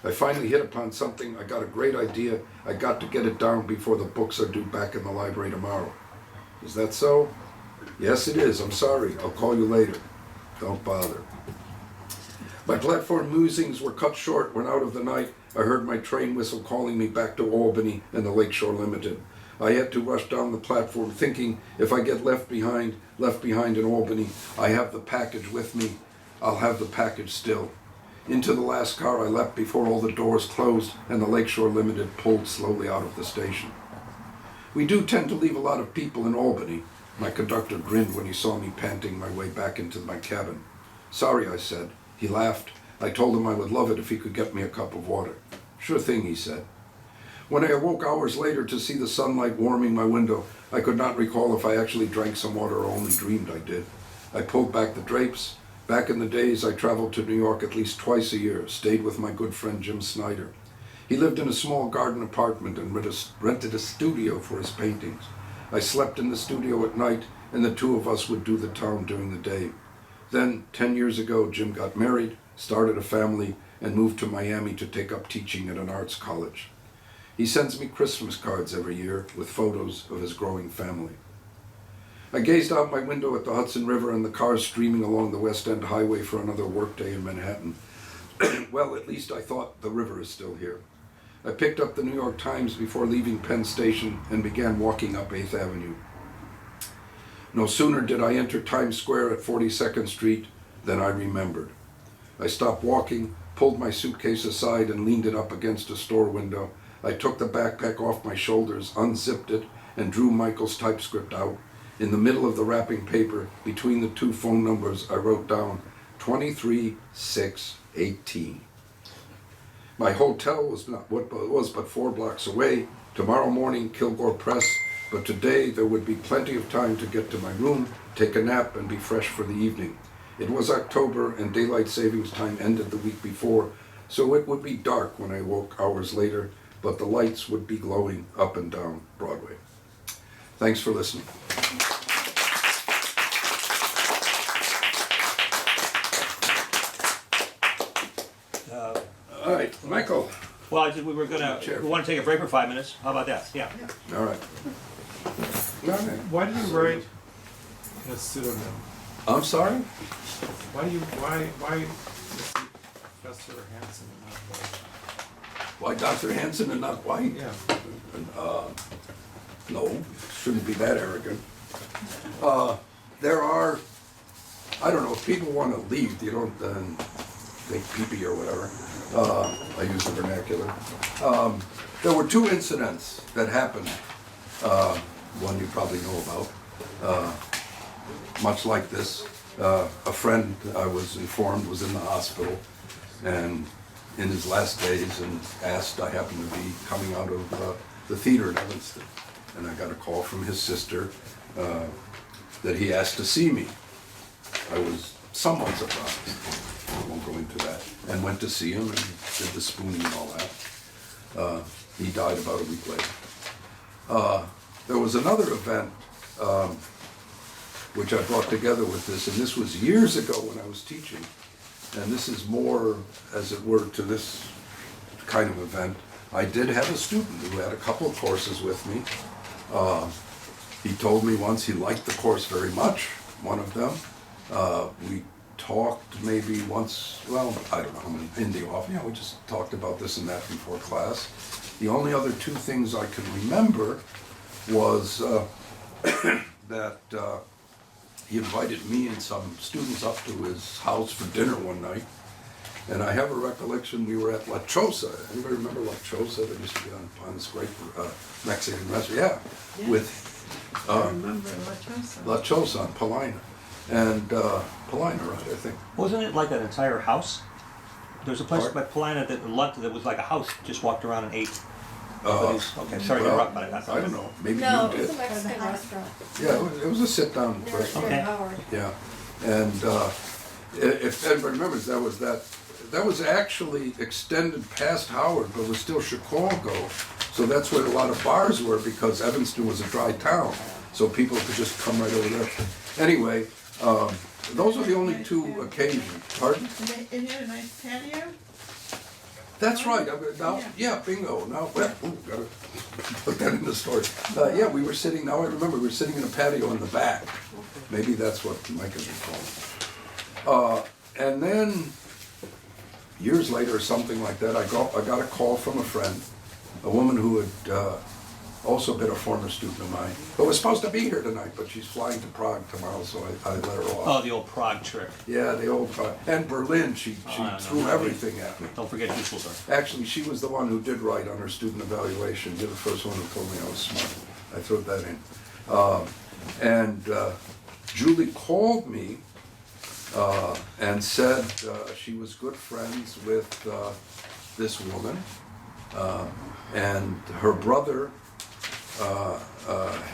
I finally hit upon something. I got a great idea. I got to get it down before the books are due back in the library tomorrow. Is that so? Yes, it is. I'm sorry. I'll call you later. Don't bother. My platform musings were cut short when out of the night I heard my train whistle calling me back to Albany and the Lakeshore Limited. I had to rush down the platform thinking if I get left behind in Albany, I have the package with me. I'll have the package still. Into the last car I leapt before all the doors closed and the Lakeshore Limited pulled slowly out of the station. We do tend to leave a lot of people in Albany. My conductor grinned when he saw me panting my way back into my cabin. Sorry, I said. He laughed. I told him I would love it if he could get me a cup of water. Sure thing, he said. When I awoke hours later to see the sunlight warming my window, I could not recall if I actually drank some water or only dreamed I did. I pulled back the drapes. Back in the days, I traveled to New York at least twice a year, stayed with my good friend Jim Snyder. He lived in a small garden apartment and rented a studio for his paintings. I slept in the studio at night, and the two of us would do the town during the day. Then, 10 years ago, Jim got married, started a family, and moved to Miami to take up teaching at an arts college. He sends me Christmas cards every year with photos of his growing family. I gazed out my window at the Hudson River and the cars streaming along the West End Highway for another workday in Manhattan. Well, at least I thought the river is still here. I picked up the New York Times before leaving Penn Station and began walking up 8th Avenue. No sooner did I enter Times Square at 42nd Street than I remembered. I stopped walking, pulled my suitcase aside and leaned it up against a store window. I took the backpack off my shoulders, unzipped it, and drew Michael's typescript out. In the middle of the wrapping paper, between the two phone numbers, I wrote down 23618. My hotel was but 4 blocks away. Tomorrow morning, Kilgore Press, but today there would be plenty of time to get to my room, take a nap, and be fresh for the evening. It was October, and daylight savings time ended the week before, so it would be dark when I woke hours later, but the lights would be glowing up and down Broadway. Thanks for listening. All right, Michael. Well, we were gonna, Chair. we wanna take a break for 5 minutes. How about that? Yeah. All right. All right. Why do you write in a pseudonym? I'm sorry? Why is Professor Hanson and not White? Why Dr. Hanson and not White? Yeah. No, shouldn't be that arrogant. There are, I don't know, if people want to leave, you don't take pee-pee or whatever. I use the vernacular. There were 2 incidents that happened. One you probably know about. Much like this, a friend, I was informed, was in the hospital and in his last days, and asked, I happened to be coming out of the theater in Evanston, and I got a call from his sister that he asked to see me. I was somewhat surprised, I won't go into that, and went to see him and did the spooning and all that. He died about a week later. There was another event which I brought together with this, and this was years ago when I was teaching, and this is more, as it were, to this kind of event. I did have a student who had a couple of courses with me. He told me once he liked the course very much, one of them. We talked maybe once, well, I don't know how many, in the office, we just talked about this and that before class. The only other 2 things I can remember was that he invited me and some students up to his house for dinner one night. And I have a recollection, we were at La Chosa. Anybody remember La Chosa? That used to be on this great Mexican restaurant. Yeah, with I remember La Chosa. La Chosa on Paulina. And Paulina, right, I think. Wasn't it like an entire house? There was a place by Polina that was like a house, just walked around and ate. Okay, sorry to interrupt, but I don't know, maybe No, you it was a did. Mexican restaurant. Yeah, it was a sit-down Near restaurant. Okay. Howard. Yeah, and if anybody remembers, that was actually extended past Howard, but was still Chicago. So that's where a lot of bars were, because Evanston was a dry town, so people could just come right over there. Anyway, those are the only two occasions. Pardon? And you had a nice patio? That's right. Now, yeah, bingo. Now, well, gotta put that in the story. Yeah, we were sitting. Now I remember we were sitting in a patio in the back. Maybe that's what Mike is recalling. And then years later, or something like that, I got a call from a friend, a woman who had also been a former student of mine, but was supposed to be here tonight, but she's flying to Prague tomorrow, so I let her off. Oh, the old Prague trip. Yeah, the old Prague. And Berlin, she threw everything at me. Don't forget Dusseldorf. Actually, she was the one who did right on her student evaluation. You're the first one who told me I was smart. I threw that in. And Julie called me and said she was good friends with this woman, and her brother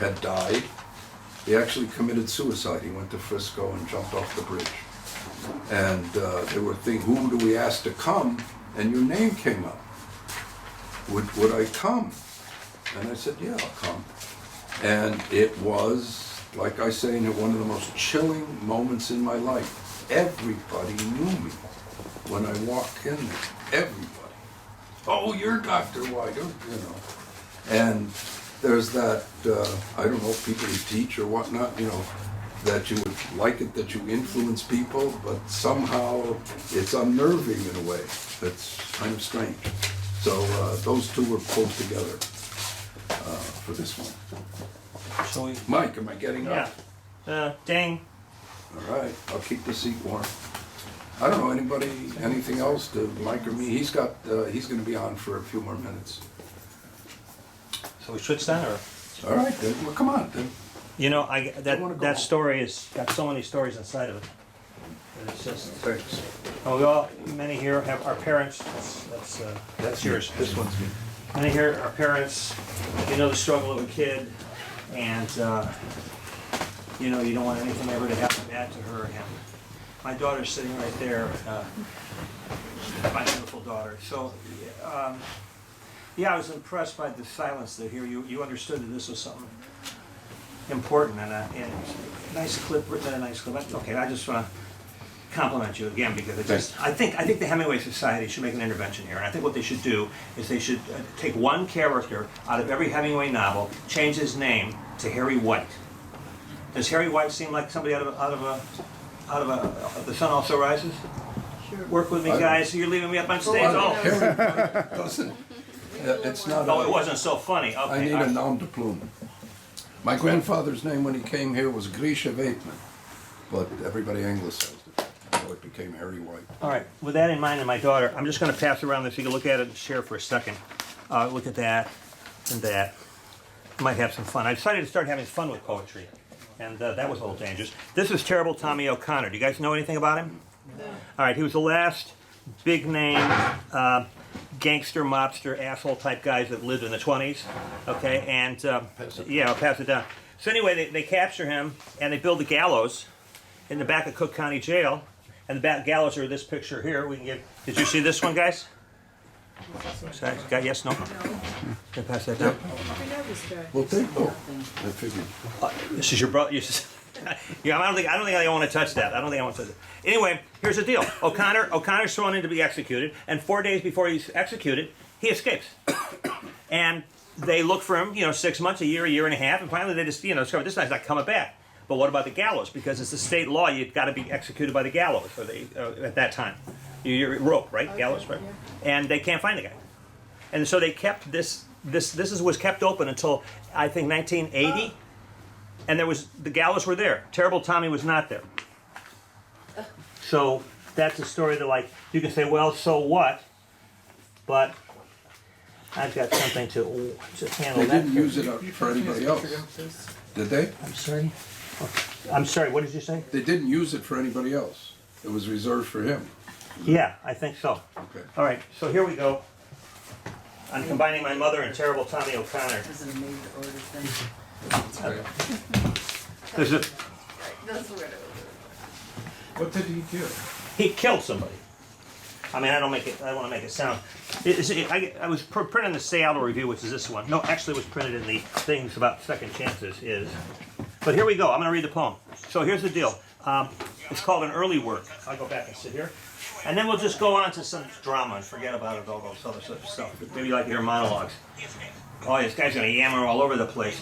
had died. He actually committed suicide. He went to Frisco and jumped off the bridge. And they were thinking, who do we ask to come? And your name came up. Would I come? And I said, yeah, I'll come. And it was, like I say, one of the most chilling moments in my life. Everybody knew me when I walked in there. Everybody. Oh, you're Dr. White, you know. And there's that, I don't know, if people who teach or whatnot, you know, that you would like it, that you influence people, but somehow it's unnerving in a way that's kind of strange. So those two were pulled together for this one. Shall we? Mike, am I getting up? Yeah. Ding. All right, I'll keep the seat warm. I don't know, anybody, anything else to Mike or me? He's gonna be on for a few more minutes. So we switch then, or? All right, then, well, come on, then. You know, wanna that go. story has got so many stories inside of it. And it's just, Thanks. oh, we all, many here have our parents, that's yours. This one's me. Many here, our parents, you know the struggle of a kid, and, you know, you don't want anything ever to happen bad to her or him. My daughter's sitting right there, my beautiful daughter. So, yeah, I was impressed by the silence there here. You understood that this was something important, and nice clip, written in a nice clip. Okay, I just want to compliment you again, because it just, I think the Hemingway Society should make an intervention here, and I think what they should do is they should take one character out of every Hemingway novel, change his name to Harry White. Does Harry White seem like somebody out of The Sun Also Rises? Sure. Work with me, I- guys. You're leaving me up on stage. Oh, Harry doesn't, it's not. oh, it wasn't so funny. I Okay. need all a right. nom de plume. My grandfather's name when he came here was Grisha Vaitman, but everybody anglicized it, so it became Harry White. All right, with that in mind and my daughter, I'm just going to pass around this so you can look at it and share for a second. Look at that and that. You might have some fun. I decided to start having fun with poetry, and that was a little dangerous. This is Terrible Tommy O'Connor. Do you guys know anything about him? No. All right, he was the last big name gangster, mobster, asshole type guys that lived in the 20s. Okay, and yeah, I'll pass it down. So anyway, they capture him and they build the gallows in the back of Cook County Jail. And the back gallows are this picture here. We can give. Did you see this one, guys? Sorry, yes, no. Can I pass that down? We know this guy. Well, I figured. This is your brother. Yeah, I don't think I want to touch that. I don't think I want to touch it. Anyway, here's the deal. O'Connor's thrown in to be executed, and 4 days before he's executed, he escapes. And they look for him, 6 months, a year and a half, and finally they just, discover this guy's not coming back. But what about the gallows? Because it's the state law, you've got to be executed by the gallows at that time. You're rope, right? Okay, gallows, right? Yeah. And they can't find the guy. And so they kept this was kept open until, I think, 1980. And the gallows were there. Terrible Tommy was not there. So that's a story that, you can say, well, so what? But I've got something to handle They that. didn't use it for anybody else, did they? I'm sorry? I'm sorry, what did you say? They didn't use it for anybody else. It was reserved for him. Yeah, I think so. Okay. All right, so here we go. I'm combining my mother and terrible Tommy O'Connor. Is it a made to order thing? There's a, That's weird. What did he do? he killed somebody. I mean, I don't want to make it sound. I was printing the Seattle Review, which is this one. No, actually, it was printed in the things about second chances. But here we go. I'm going to read the poem. So here's the deal. It's called An Early Work. I'll go back and sit here, and then we'll just go on to some drama and forget about it, all those other sort of stuff. Maybe you like to hear monologues. Oh, this guy's going to yammer all over the place.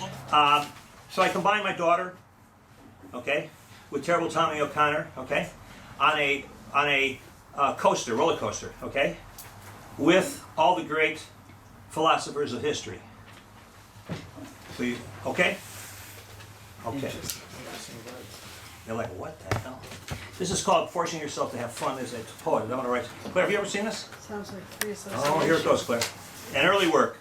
So I combined my daughter, okay, with terrible Tommy O'Connor, okay, on a coaster, roller coaster, okay, with all the great philosophers of history. So you, okay? Okay. You're like, what the hell? This is called Forcing Yourself to Have Fun as a Poet. I want to write. Claire, have you ever seen this? Sounds like free association. Oh, here it goes, Claire. An Early Work.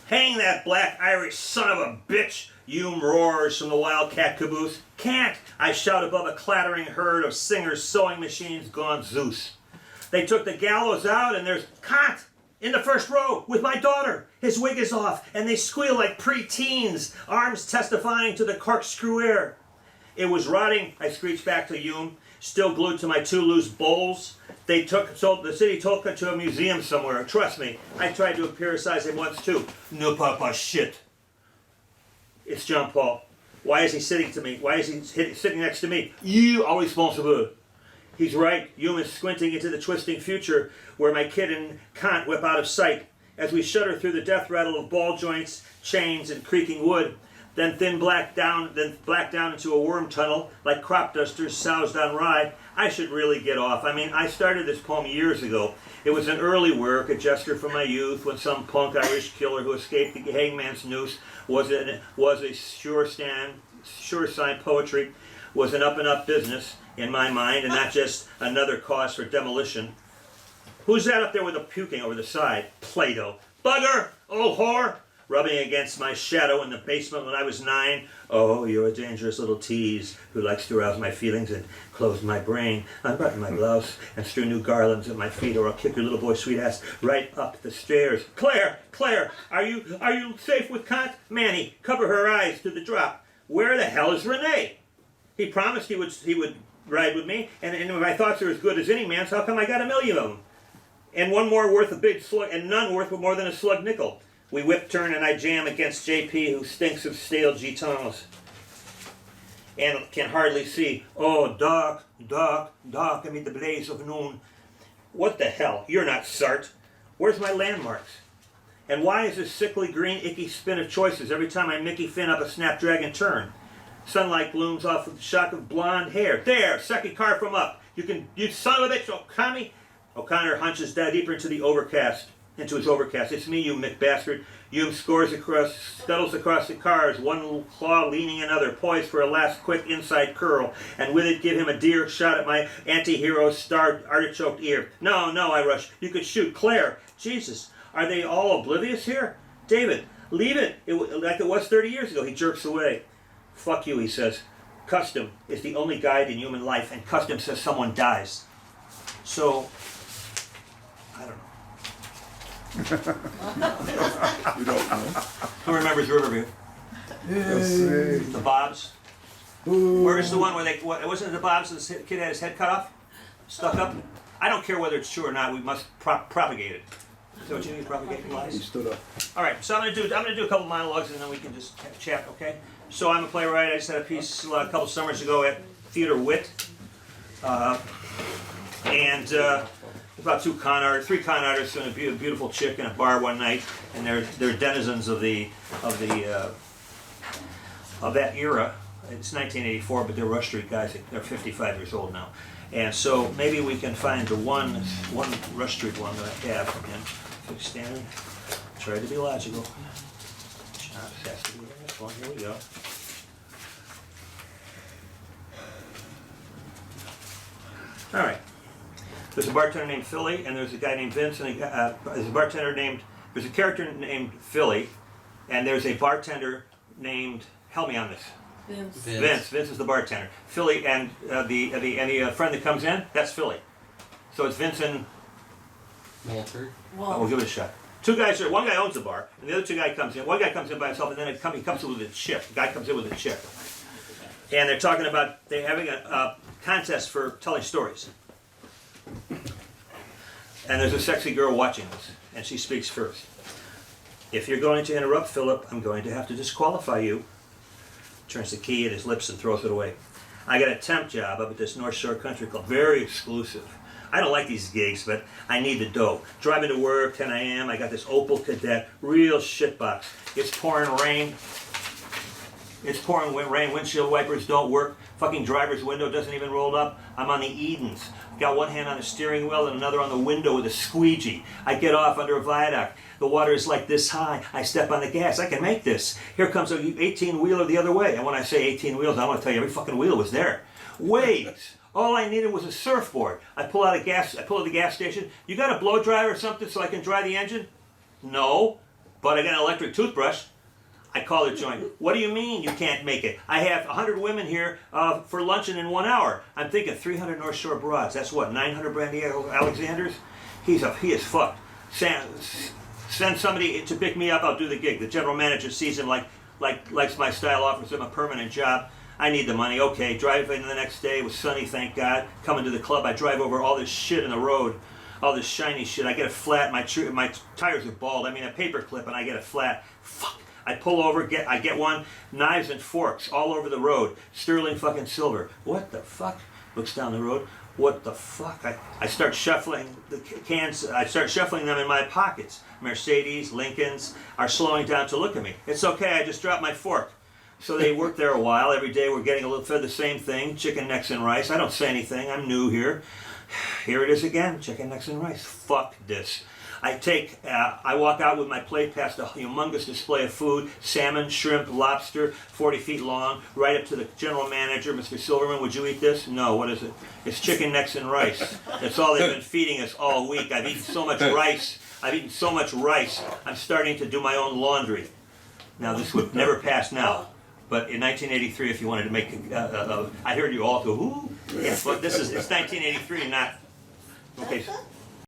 Hang that black Irish son of a bitch, Hume roars from the wildcat caboose. Can't, I shout above a clattering herd of singers' sewing machines gone Zeus. They took the gallows out and there's Kant in the first row with my daughter. His wig is off and they squeal like pre-teens, arms testifying to the corkscrew air. It was rotting, I screeched back to Hume, still glued to my two loose bowls. The city took her to a museum somewhere. Trust me, I tried to empiricize him once too. No papa shit. It's John Paul. Why is he sitting to me? Why is he sitting next to me? You are responsible. He's right. Hume is squinting into the twisting future where my kid and Kant whip out of sight. As we shudder through the death rattle of ball joints, chains, and creaking wood, then black down into a worm tunnel like crop dusters soused on rye. I should really get off. I mean, I started this poem years ago. It was an early work, a gesture from my youth, when some punk Irish killer who escaped the hangman's noose was a sure sign poetry, was an up-and-up business in my mind, and not just another cause for demolition. Who's that up there with the puking over the side? Plato. Bugger! Old whore! Rubbing against my shadow in the basement when I was 9. Oh, you're a dangerous little tease who likes to arouse my feelings and close my brain. Unbutton my blouse and strew new garlands at my feet, or I'll kick your little boy sweet ass right up the stairs. Claire, are you safe with Kant? Manny, cover her eyes to the drop. Where the hell is Renee? He promised he would ride with me, and my thoughts are as good as any man's. How come I got a million of them? And one more worth a big slug, and none worth more than a slug nickel. We whip turn and I jam against JP, who stinks of stale gitans and can hardly see. Oh, dark, amid the blaze of noon. What the hell? You're not Sartre. Where's my landmarks? And why is this sickly green icky spin of choices every time I Mickey Finn up a snapdragon turn? Sunlight glooms off with the shock of blonde hair. There, second car from up. You son of a bitch, O'Connor. O'Connor hunches down deeper into his overcast. It's me, you McBastard. Hume scuttles across the cars, one claw leaning another, poised for a last quick inside curl, and with it give him a dear shot at my anti-hero's starved artichoked ear. No, I rush. You could shoot. Claire. Jesus, are they all oblivious here? David, leave it like it was 30 years ago. He jerks away. Fuck you, he says. Custom is the only guide in human life, and custom says someone dies. So, I don't know. You don't know. Who remembers Riverview? The Bobs? Where's the one where wasn't it the Bobs that the kid had his head cut off? Stuck up? I don't care whether it's true or not, we must propagate it. Is that what you need, propagating He lies? stood up. Alright, so I'm gonna do a couple monologues and then we can just chat, okay? So I'm a playwright. I just had a piece a couple summers ago at Theater Wit. About three con artists and a beautiful chick in a bar one night, and they're denizens of that era. It's 1984, but they're Rush Street guys. They're 55 years old now, and so maybe we can find the one Rush Street one that I have from him. Fixed standard. Try to be logical. Has to be this one. Here we go. All right. There's a bartender named Philly, and there's a guy named Vince, and there's a character named Philly, and there's a bartender named, help me on this. Vince is the bartender. Philly, and the friend that comes in, that's Philly. So it's Vince and Walter. We'll give it a shot. Two guys are, one guy owns the bar, and the other two guy comes in. One guy comes in by himself, and then he comes in with a chip. The guy comes in with a chip. And they're talking about, they're having a contest for telling stories. And there's a sexy girl watching this, and she speaks first. If you're going to interrupt Philip, I'm going to have to disqualify you. Turns the key at his lips and throws it away. I got a temp job up at this North Shore Country Club, very exclusive. I don't like these gigs, but I need the dough. Driving to work, 10 a.m., I got this Opel Kadett, real shitbox. It's pouring rain. It's pouring rain, windshield wipers don't work. Fucking driver's window doesn't even roll up. I'm on the Edens. Got one hand on the steering wheel and another on the window with a squeegee. I get off under a viaduct. The water is like this high. I step on the gas. I can make this. Here comes a 18-wheeler the other way. And when I say 18 wheels, I want to tell you every fucking wheel was there. Wait. All I needed was a surfboard. I pull out the gas station. You got a blow dryer or something so I can dry the engine? No. But I got an electric toothbrush. I call the joint. What do you mean you can't make it? I have 100 women here for luncheon in 1 hour. I'm thinking 300 North Shore broads. That's what, 900 Brandy Alexanders? He is fucked. Send somebody to pick me up, I'll do the gig. The general manager sees him likes my style, offers him a permanent job. I need the money. Okay, drive in the next day. It was sunny, thank God. Coming to the club, I drive over all this shit in the road. All this shiny shit. I get a flat. My tires are bald. I mean a paper clip, and I get a flat. Fuck. I pull over, I get one, knives and forks all over the road. Sterling fucking silver. What the fuck? Looks down the road. What the fuck? I start shuffling the cans, I start shuffling them in my pockets. Mercedes, Lincolns are slowing down to look at me. It's okay, I just dropped my fork. So they work there a while. Every day we're getting a little fed the same thing, chicken necks and rice. I don't say anything, I'm new here. Here it is again, chicken necks and rice. Fuck this. I walk out with my plate past a humongous display of food, salmon, shrimp, lobster, 40 feet long, right up to the general manager, Mr. Silverman, would you eat this? No, what is it? It's chicken necks and rice. That's all they've been feeding us all week. I've eaten so much rice. I'm starting to do my own laundry. Now this would never pass now. But in 1983, if you wanted to make I heard you all go, ooh. Yeah, but it's 1983, not, okay.